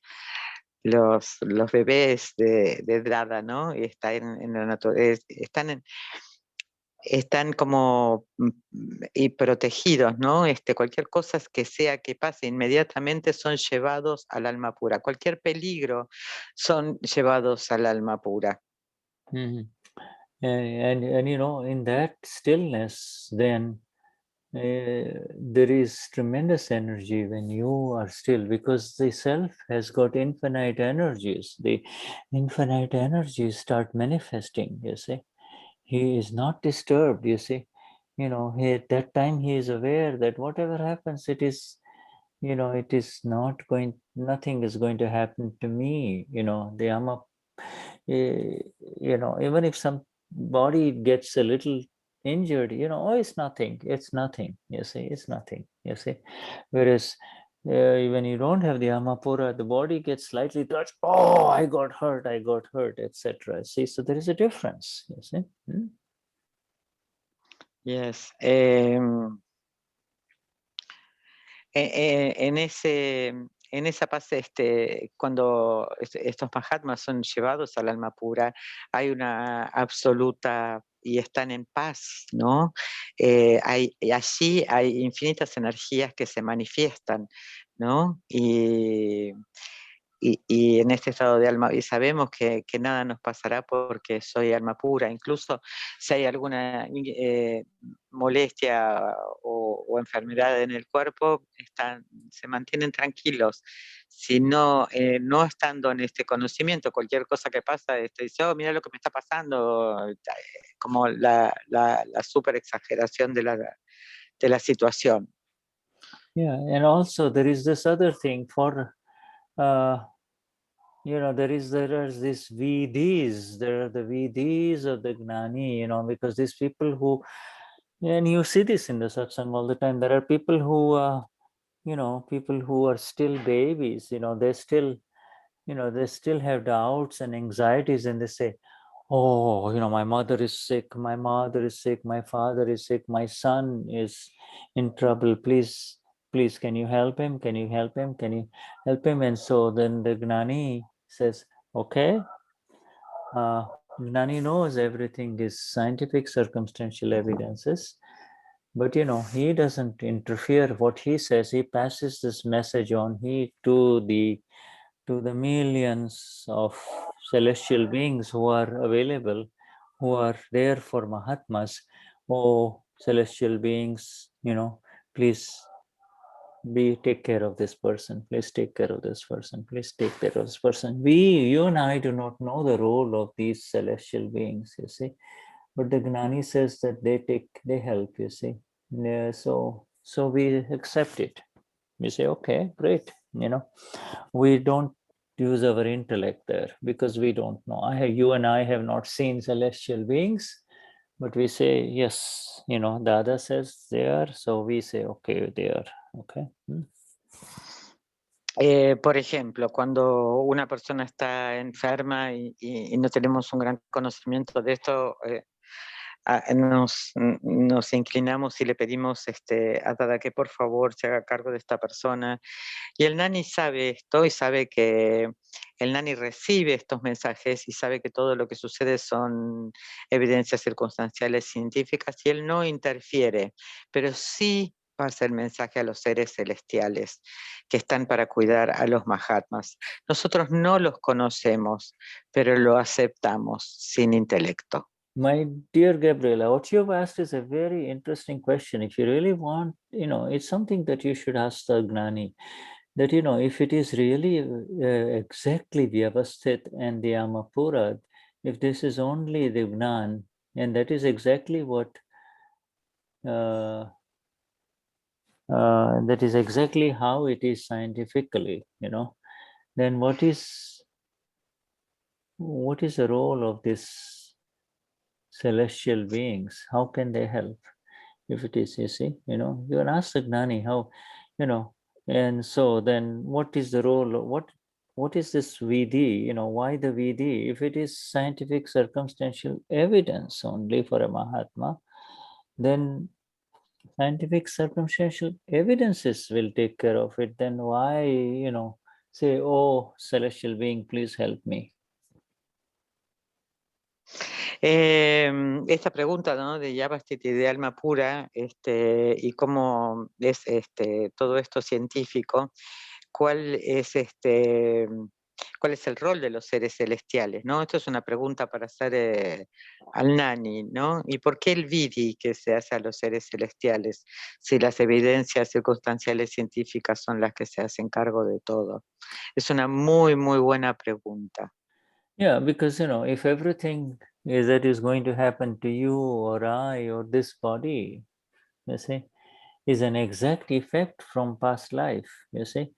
bebés de Dada, ¿no? Y están en la naturaleza, están como y protegidos, ¿no? Cualquier cosa que sea que pase, inmediatamente son llevados al alma pura. Cualquier peligro son llevados al alma pura. And you know, in that stillness, then there is tremendous energy when you are still, because the self has got infinite energies. The infinite energies start manifesting, you see. He is not disturbed, you see. You know, at that time he is aware that whatever happens, it is, you know, it is not going, nothing is going to happen to me, you know. The Ama, you know, even if some body gets a little injured, you know, oh, it's nothing, you see, it's nothing, you see. Whereas when you don't have the Amapura, the body gets slightly touched, oh, I got hurt, etc. See, so there is a difference, you see. Yes. En en esa paz, cuando estos Mahatmas son llevados al alma pura, hay una absoluta y están en paz, ¿no? Allí hay infinitas energías que se manifiestan, ¿no? Y en este estado de alma, y sabemos que nada nos pasará porque soy alma pura, incluso si hay alguna molestia o enfermedad en el cuerpo, se mantienen tranquilos. Si no, no estando en este conocimiento, cualquier cosa que pasa, dice, oh, mira lo que me está pasando, como la super exageración de la situación. Yeah, and also there is this other thing for you know, there are these VDs, there are the VDs of the Gnani, you know, because these people who, and you see this in the satsang all the time, there are people who, you know, people who are still babies, you know, they still have doubts and anxieties, and they say, oh, you know, my mother is sick, my father is sick, my son is in trouble, please, can you help him? Can you help him? Can you help him? And so then the Gnani says, okay, Gnani knows everything is scientific circumstantial evidences, but you know, he doesn't interfere. What he says, he passes this message on to the millions of celestial beings who are available, who are there for Mahatmas. Oh, celestial beings, you know, please take care of this person, please take care of this person, please take care of this person. You and I do not know the role of these celestial beings, you see, but the Gnani says that they help, you see. Yeah, so we accept it. We say, okay, great, you know, we don't use our intellect there because we don't know. You and I have not seen celestial beings, but we say, yes, you know, Dada says they are, so we say, okay, they are, okay. Por ejemplo, cuando una persona está enferma y no tenemos un gran conocimiento de esto, nos inclinamos y le pedimos a Dada que por favor se haga cargo de esta persona. Y el Nani sabe esto y sabe que el Nani recibe estos mensajes y sabe que todo lo que sucede son evidencias circunstanciales científicas y él no interfiere, pero sí pasa el mensaje a los seres celestiales que están para cuidar a los Mahatmas. Nosotros no los conocemos, pero lo aceptamos sin intelecto. My dear Gabriela, what you've asked is a very interesting question. If you really want, you know, it's something that you should ask the Gnani. That, you know, if it is really exactly Vyavasthit and the Amapura, if this is only the Gnan, and that is exactly what that is exactly how it is scientifically, you know, then what is the role of these celestial beings? How can they help? If it is, you see, you know, you can ask the Gnani how, you know, and so then what is the role of what is this VD, you know, why the VD? If it is scientific circumstantial evidence only for a Mahatma, then scientific circumstantial evidences will take care of it. Then why, you know, say, oh, celestial being, please help me. Esta pregunta, ¿no?, de Yavasthiti, de alma pura, y cómo es todo esto científico, ¿cuál es el rol de los seres celestiales, ¿no? Esto es una pregunta para hacer al Nani, ¿no? ¿Y por qué el vidi que se hace a los seres celestiales si las evidencias circunstanciales científicas son las que se hacen cargo de todo? Es una muy, muy buena pregunta. Yeah, because, you know, if everything that is going to happen to you or I or this body, you see, is an exact effect from past life, you see,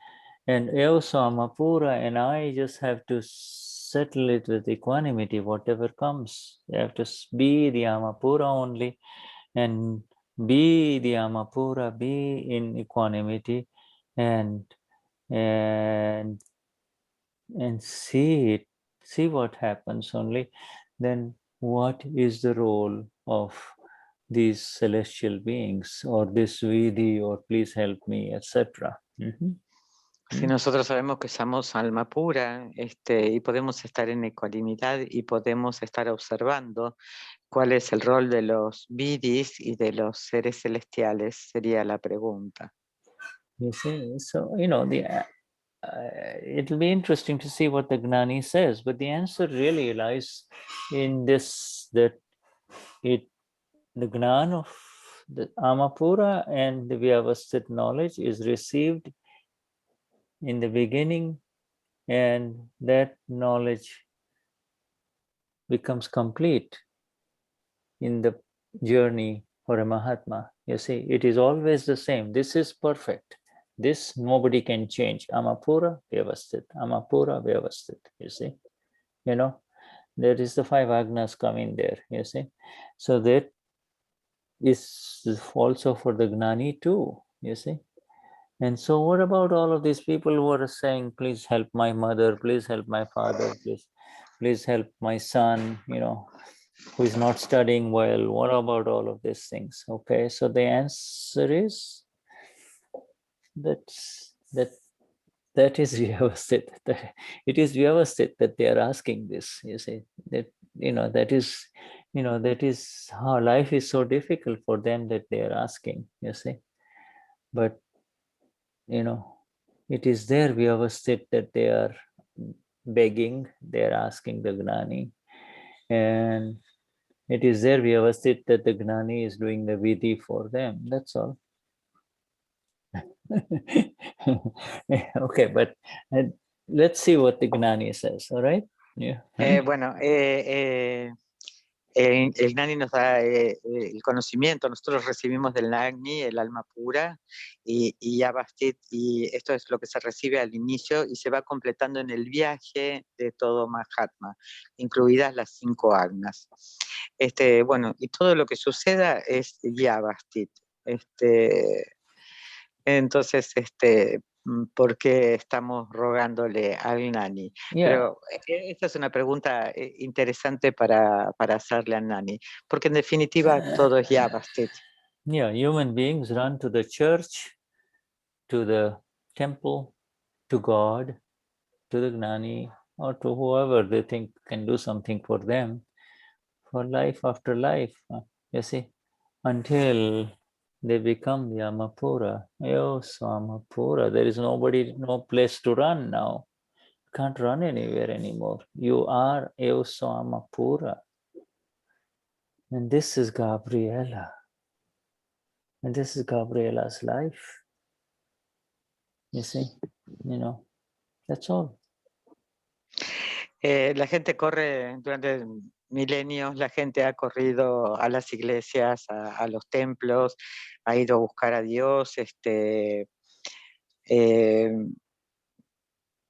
and also Amapura and I just have to settle it with equanimity, whatever comes. You have to be the Amapura only and be the Amapura, be in equanimity and see what happens only. Then what is the role of these celestial beings or this Vidi or please help me, etc. Si nosotros sabemos que somos alma pura, y podemos estar en ecuanimidad y podemos estar observando cuál es el rol de los vidis y de los seres celestiales, sería la pregunta. You see, so, it'll be interesting to see what the Gnani says, but the answer really lies in this, that the Gnan of the Amapura and the Vyavasthit knowledge is received in the beginning, and that knowledge becomes complete in the journey for a Mahatma. You see, it is always the same. This is perfect. This nobody can change. Amapura, Vyavasthit. Amapura, Vyavasthit. You see, there is the 5 agnas coming there. You see, so that is also for the Gnani too. You see. And so what about all of these people who are saying, please help my mother, please help my father, please help my son, who is not studying well? What about all of these things? Okay, so the answer is that is Vyavasthit. It is Vyavasthit that they are asking this. You see, that that is how life is so difficult for them that they are asking. You see, but it is their Vyavasthit that they are begging, they are asking the Gnani. And it is their Vyavasthit that the Gnani is doing the Vidhi for them. That's all. Okay, but let's see what the Gnani says, all right? Yeah. El Gnani nos da el conocimiento, nosotros recibimos del Gnani el alma pura y Avastit, y esto es lo que se recibe al inicio y se va completando en el viaje de todo Mahatma, incluidas las 5 agnas. Y todo lo que suceda es Yavastit. Entonces, ¿por qué estamos rogándole al Gnani? Yeah. Pero esta es una pregunta interesante para hacerle al Gnani, porque en definitiva todo es Yavastit. Yeah, human beings run to the church, to the temple, to God, to the Gnani, or to whoever they think can do something for them, for life after life, you see, until they become the Amapura. Oh, so Amapura, there is no place to run now. You can't run anywhere anymore. You are Eoso Amapura. And this is Gabriela. And this is Gabriela's life. You see, that's all. La gente corre durante milenios, la gente ha corrido a las iglesias, a los templos, ha ido a buscar a Dios,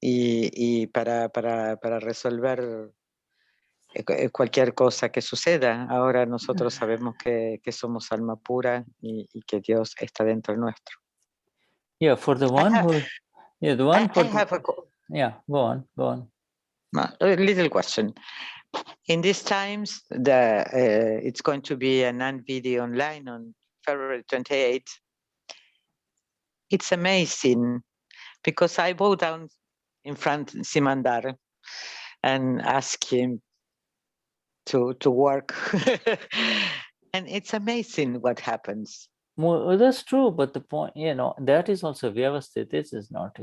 y para resolver cualquier cosa que suceda. Ahora nosotros sabemos que somos alma pura y que Dios está dentro nuestro. Yeah, for the one who, yeah, the one for, yeah, go on. A little question. In these times, it's going to be a non-video online on February 28th. It's amazing because I bow down in front of Simandar and ask him to work. And it's amazing what happens. Well, that's true, but the point, that is also Vyavasthit. This is not.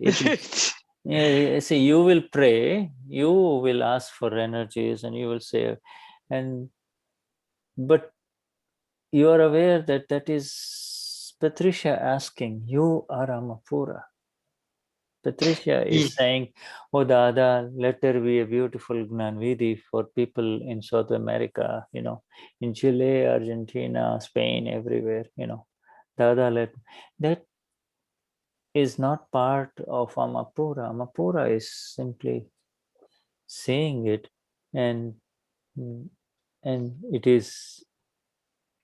Yeah, see, you will pray, you will ask for energies, and you will say, but you are aware that is Patricia asking, you are Amapura. Patricia is saying, oh Dada, let there be a beautiful Gnanvidhi for people in South America, in Chile, Argentina, Spain, everywhere, Dada, that is not part of Amapura. Amapura is simply saying it, and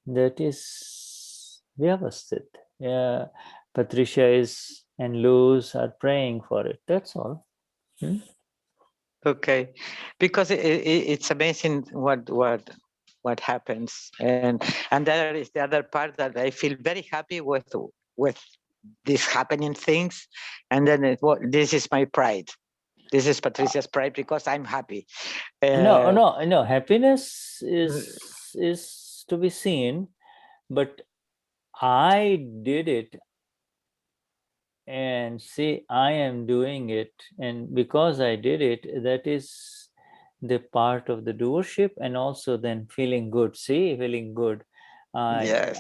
that is Vyavasthit. Yeah, Patricia and Luz are praying for it. That's all. Okay, because it's amazing what happens, and there is the other part that I feel very happy with these happening things, and then this is my pride. This is Patricia's pride because I'm happy. No. Happiness is to be seen, but I did it, and see, I am doing it, and because I did it, that is the part of the doership, and also then feeling good. See, feeling good. Yes.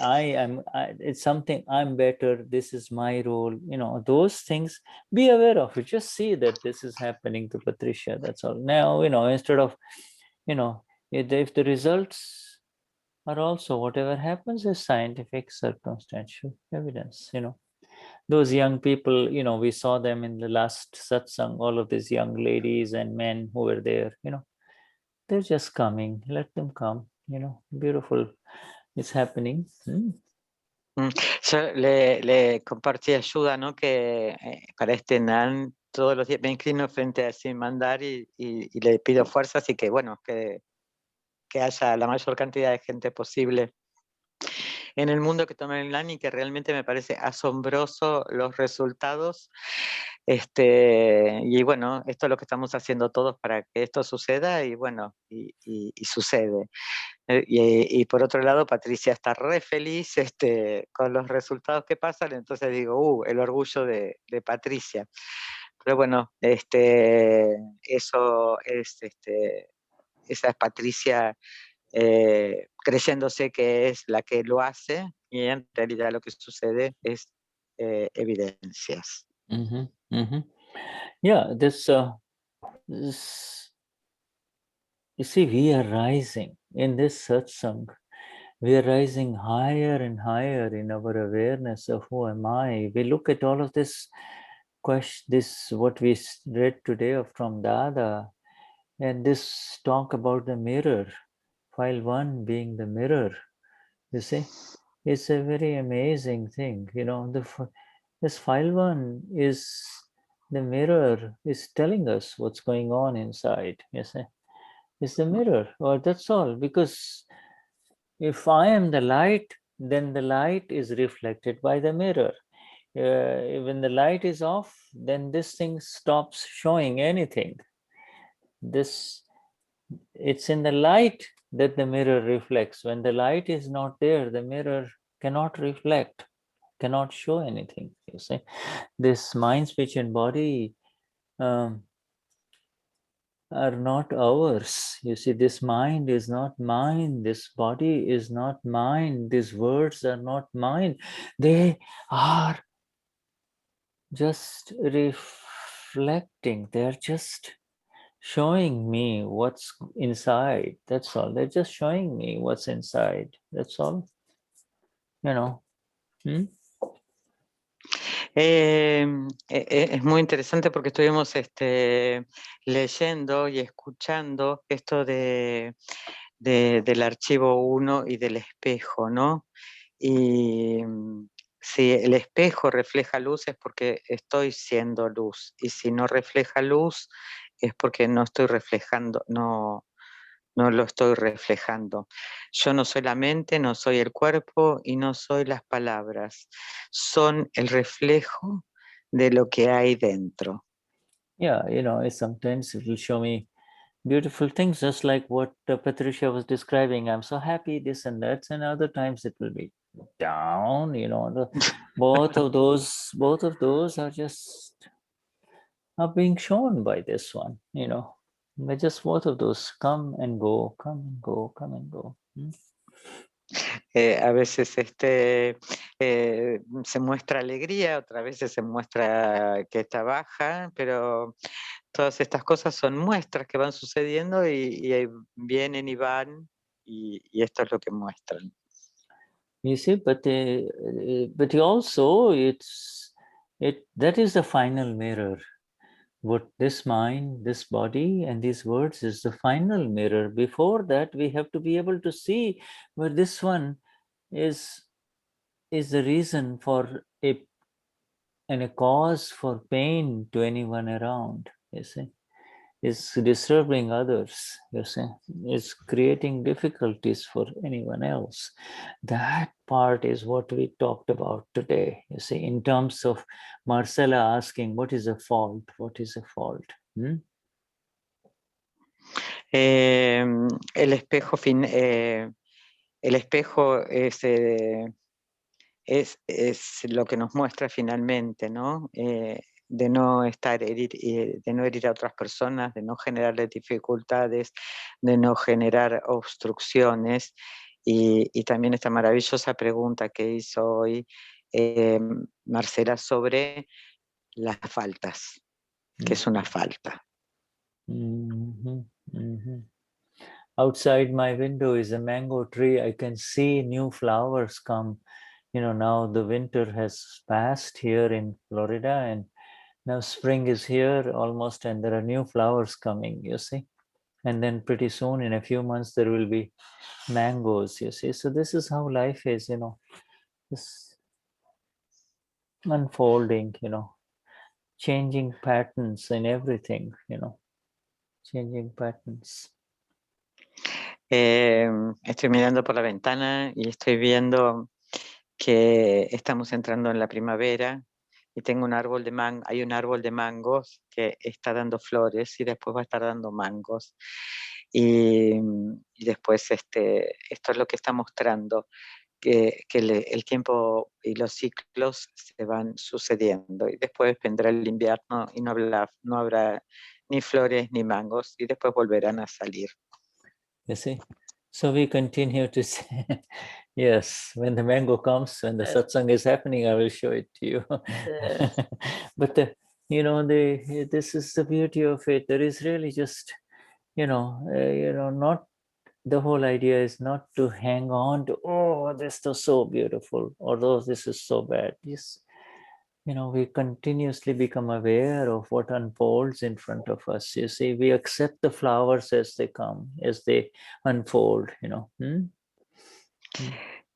It's something, I'm better, this is my role, those things. Be aware of it. Just see that this is happening to Patricia. That's all. Now, instead of, if the results are also, whatever happens is scientific circumstantial evidence. Those young people, we saw them in the last satsang, all of these young ladies and men who were there, they're just coming. Let them come, beautiful. It's happening. Yo le compartí ayuda, ¿no? Que para este Nan todos los días me inclino frente a ese mandar y le pido fuerzas y que, bueno, que haya la mayor cantidad de gente posible en el mundo que tome el Gnani, que realmente me parece asombroso los resultados. Y bueno, esto es lo que estamos haciendo todos para que esto suceda y bueno, y sucede. Y por otro lado, Patricia está re feliz con los resultados que pasan, entonces digo, el orgullo de Patricia. Pero bueno, eso es, esa es Patricia creyéndose que es la que lo hace, y en realidad lo que sucede es evidencias. Yeah, this, you see, we are rising in this satsang. We are rising higher and higher in our awareness of who am I. We look at all of this what we read today from Dada, and this talk about the mirror, file 1 being the mirror. You see, it's a very amazing thing. This file 1 is the mirror, is telling us what's going on inside. You see, it's the mirror, or that's all. Because if I am the light, then the light is reflected by the mirror. When the light is off, then this thing stops showing anything. It's in the light that the mirror reflects. When the light is not there, the mirror cannot reflect, cannot show anything. You see, this mind, speech, and body are not ours. You see, this mind is not mine. This body is not mine. These words are not mine. They are just reflecting. They're just showing me what's inside. That's all. They're just showing me what's inside. That's all. Es muy interesante porque estuvimos leyendo y escuchando esto del archivo 1 y del espejo, ¿no? Y si el espejo refleja luz es porque estoy siendo luz, y si no refleja luz es porque no estoy reflejando, no lo estoy reflejando. Yo no soy la mente, no soy el cuerpo y no soy las palabras. Son el reflejo de lo que hay dentro. Yeah, sometimes it will show me beautiful things, just like what Patricia was describing. I'm so happy, this and that, and other times it will be down. Both of those are just being shown by this one. But just both of those come and go, come and go, come and go. A veces se muestra alegría, otras veces se muestra que está baja, pero todas estas cosas son muestras que van sucediendo y vienen y van, y esto es lo que muestran. You see, but also that is the final mirror. What this mind, this body, and these words is the final mirror. Before that, we have to be able to see where this one is the reason for and a cause for pain to anyone around. You see, is disturbing others, you see, is creating difficulties for anyone else. That part is what we talked about today, you see, in terms of Marcela asking, what is a fault? What is a fault? El espejo es lo que nos muestra finalmente, ¿no? De no herir a otras personas, de no generarles dificultades, de no generar obstrucciones. Y también esta maravillosa pregunta que hizo hoy Marcela sobre las faltas, que es una falta. Outside my window is a mango tree. I can see new flowers come. You know, now the winter has passed here in Florida, and now spring is here almost, and there are new flowers coming, you see. And then pretty soon, in a few months, there will be mangoes, you see. So this is how life is, you know, this unfolding, you know, changing patterns in everything, you know, changing patterns. Estoy mirando por la ventana y estoy viendo que estamos entrando en la primavera y tengo un árbol de hay un árbol de mangos que está dando flores y después va a estar dando mangos. Y después esto es lo que está mostrando, que el tiempo y los ciclos se van sucediendo y después vendrá el invierno y no habrá ni flores ni mangos y después volverán a salir. You see, so we continue to say, yes, when the mango comes, when the satsang is happening, I will show it to you. But you know, this is the beauty of it. There is really just, not the whole idea is not to hang on to, oh, this is so beautiful, or oh, this is so bad. Just, we continuously become aware of what unfolds in front of us. You see, we accept the flowers as they come, as they unfold,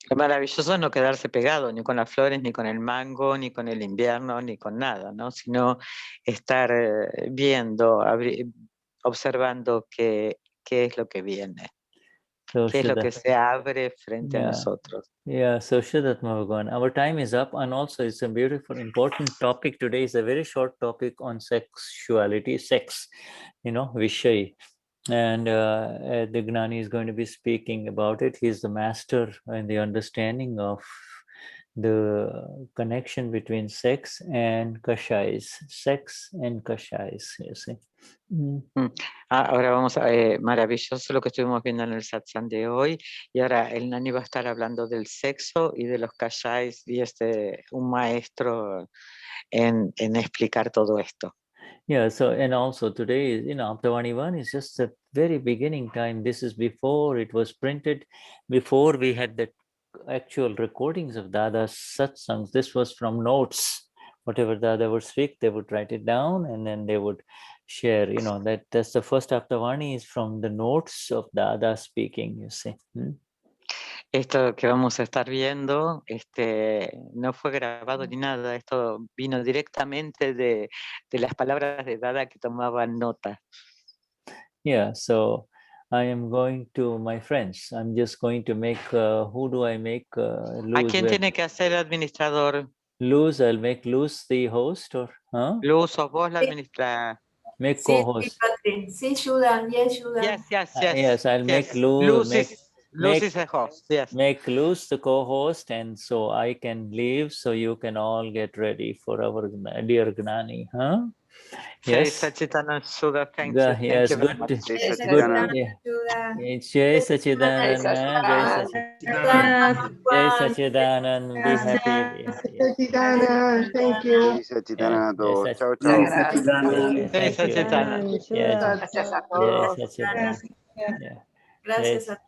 Lo maravilloso es no quedarse pegado ni con las flores, ni con el mango, ni con el invierno, ni con nada, ¿no? Sino estar viendo, observando qué es lo que viene, so qué es lo Shuddha, que se abre frente a nosotros. Yeah, so Shuddha Bhagavan, our time is up, and also it's a beautiful, important topic today. Is a very short topic on sexuality, sex, Vishay. And the Gnani is going to be speaking about it. He's the master in the understanding of the connection between sex and kashais, you see. Ahora vamos maravilloso lo que estuvimos viendo en el satsang de hoy, y ahora el Gnani va a estar hablando del sexo y de los kashais, y un maestro en explicar todo esto. Yeah, so and also today, Aptavani 1 is just the very beginning time. This is before it was printed, before we had the actual recordings of Dada's satsangs. This was from notes. Whatever Dada would speak, they would write it down and then they would share. That's the first Aptavani is from the notes of Dada speaking, you see. Esto que vamos a estar viendo, no fue grabado ni nada, esto vino directamente de las palabras de Dada que tomaban nota. Yeah, so I am going to my friends. I'm just going to make, who do I make? ¿A quién tiene que hacer administrador? Luz, I'll make Luz the host, or? Huh? Luz, o vos la administradora. Make co-host. Sí, Shuddha, yes, Shuddha. Yes, I'll make Luz. Luz is the host, yes. Make Luz the co-host, and so I can leave, so you can all get ready for our dear Gnani, huh? Yes. Shuddha, thank you. Yes, thank you good. very much. Jai Sachidanand, Jai Sachidanand, be happy. Sachidanand, thank you. Sachidanand, ciao, ciao. Jai Sachidanand. Sachidanand. Gracias a todos. Jai Sachidanand. Gracias a todos.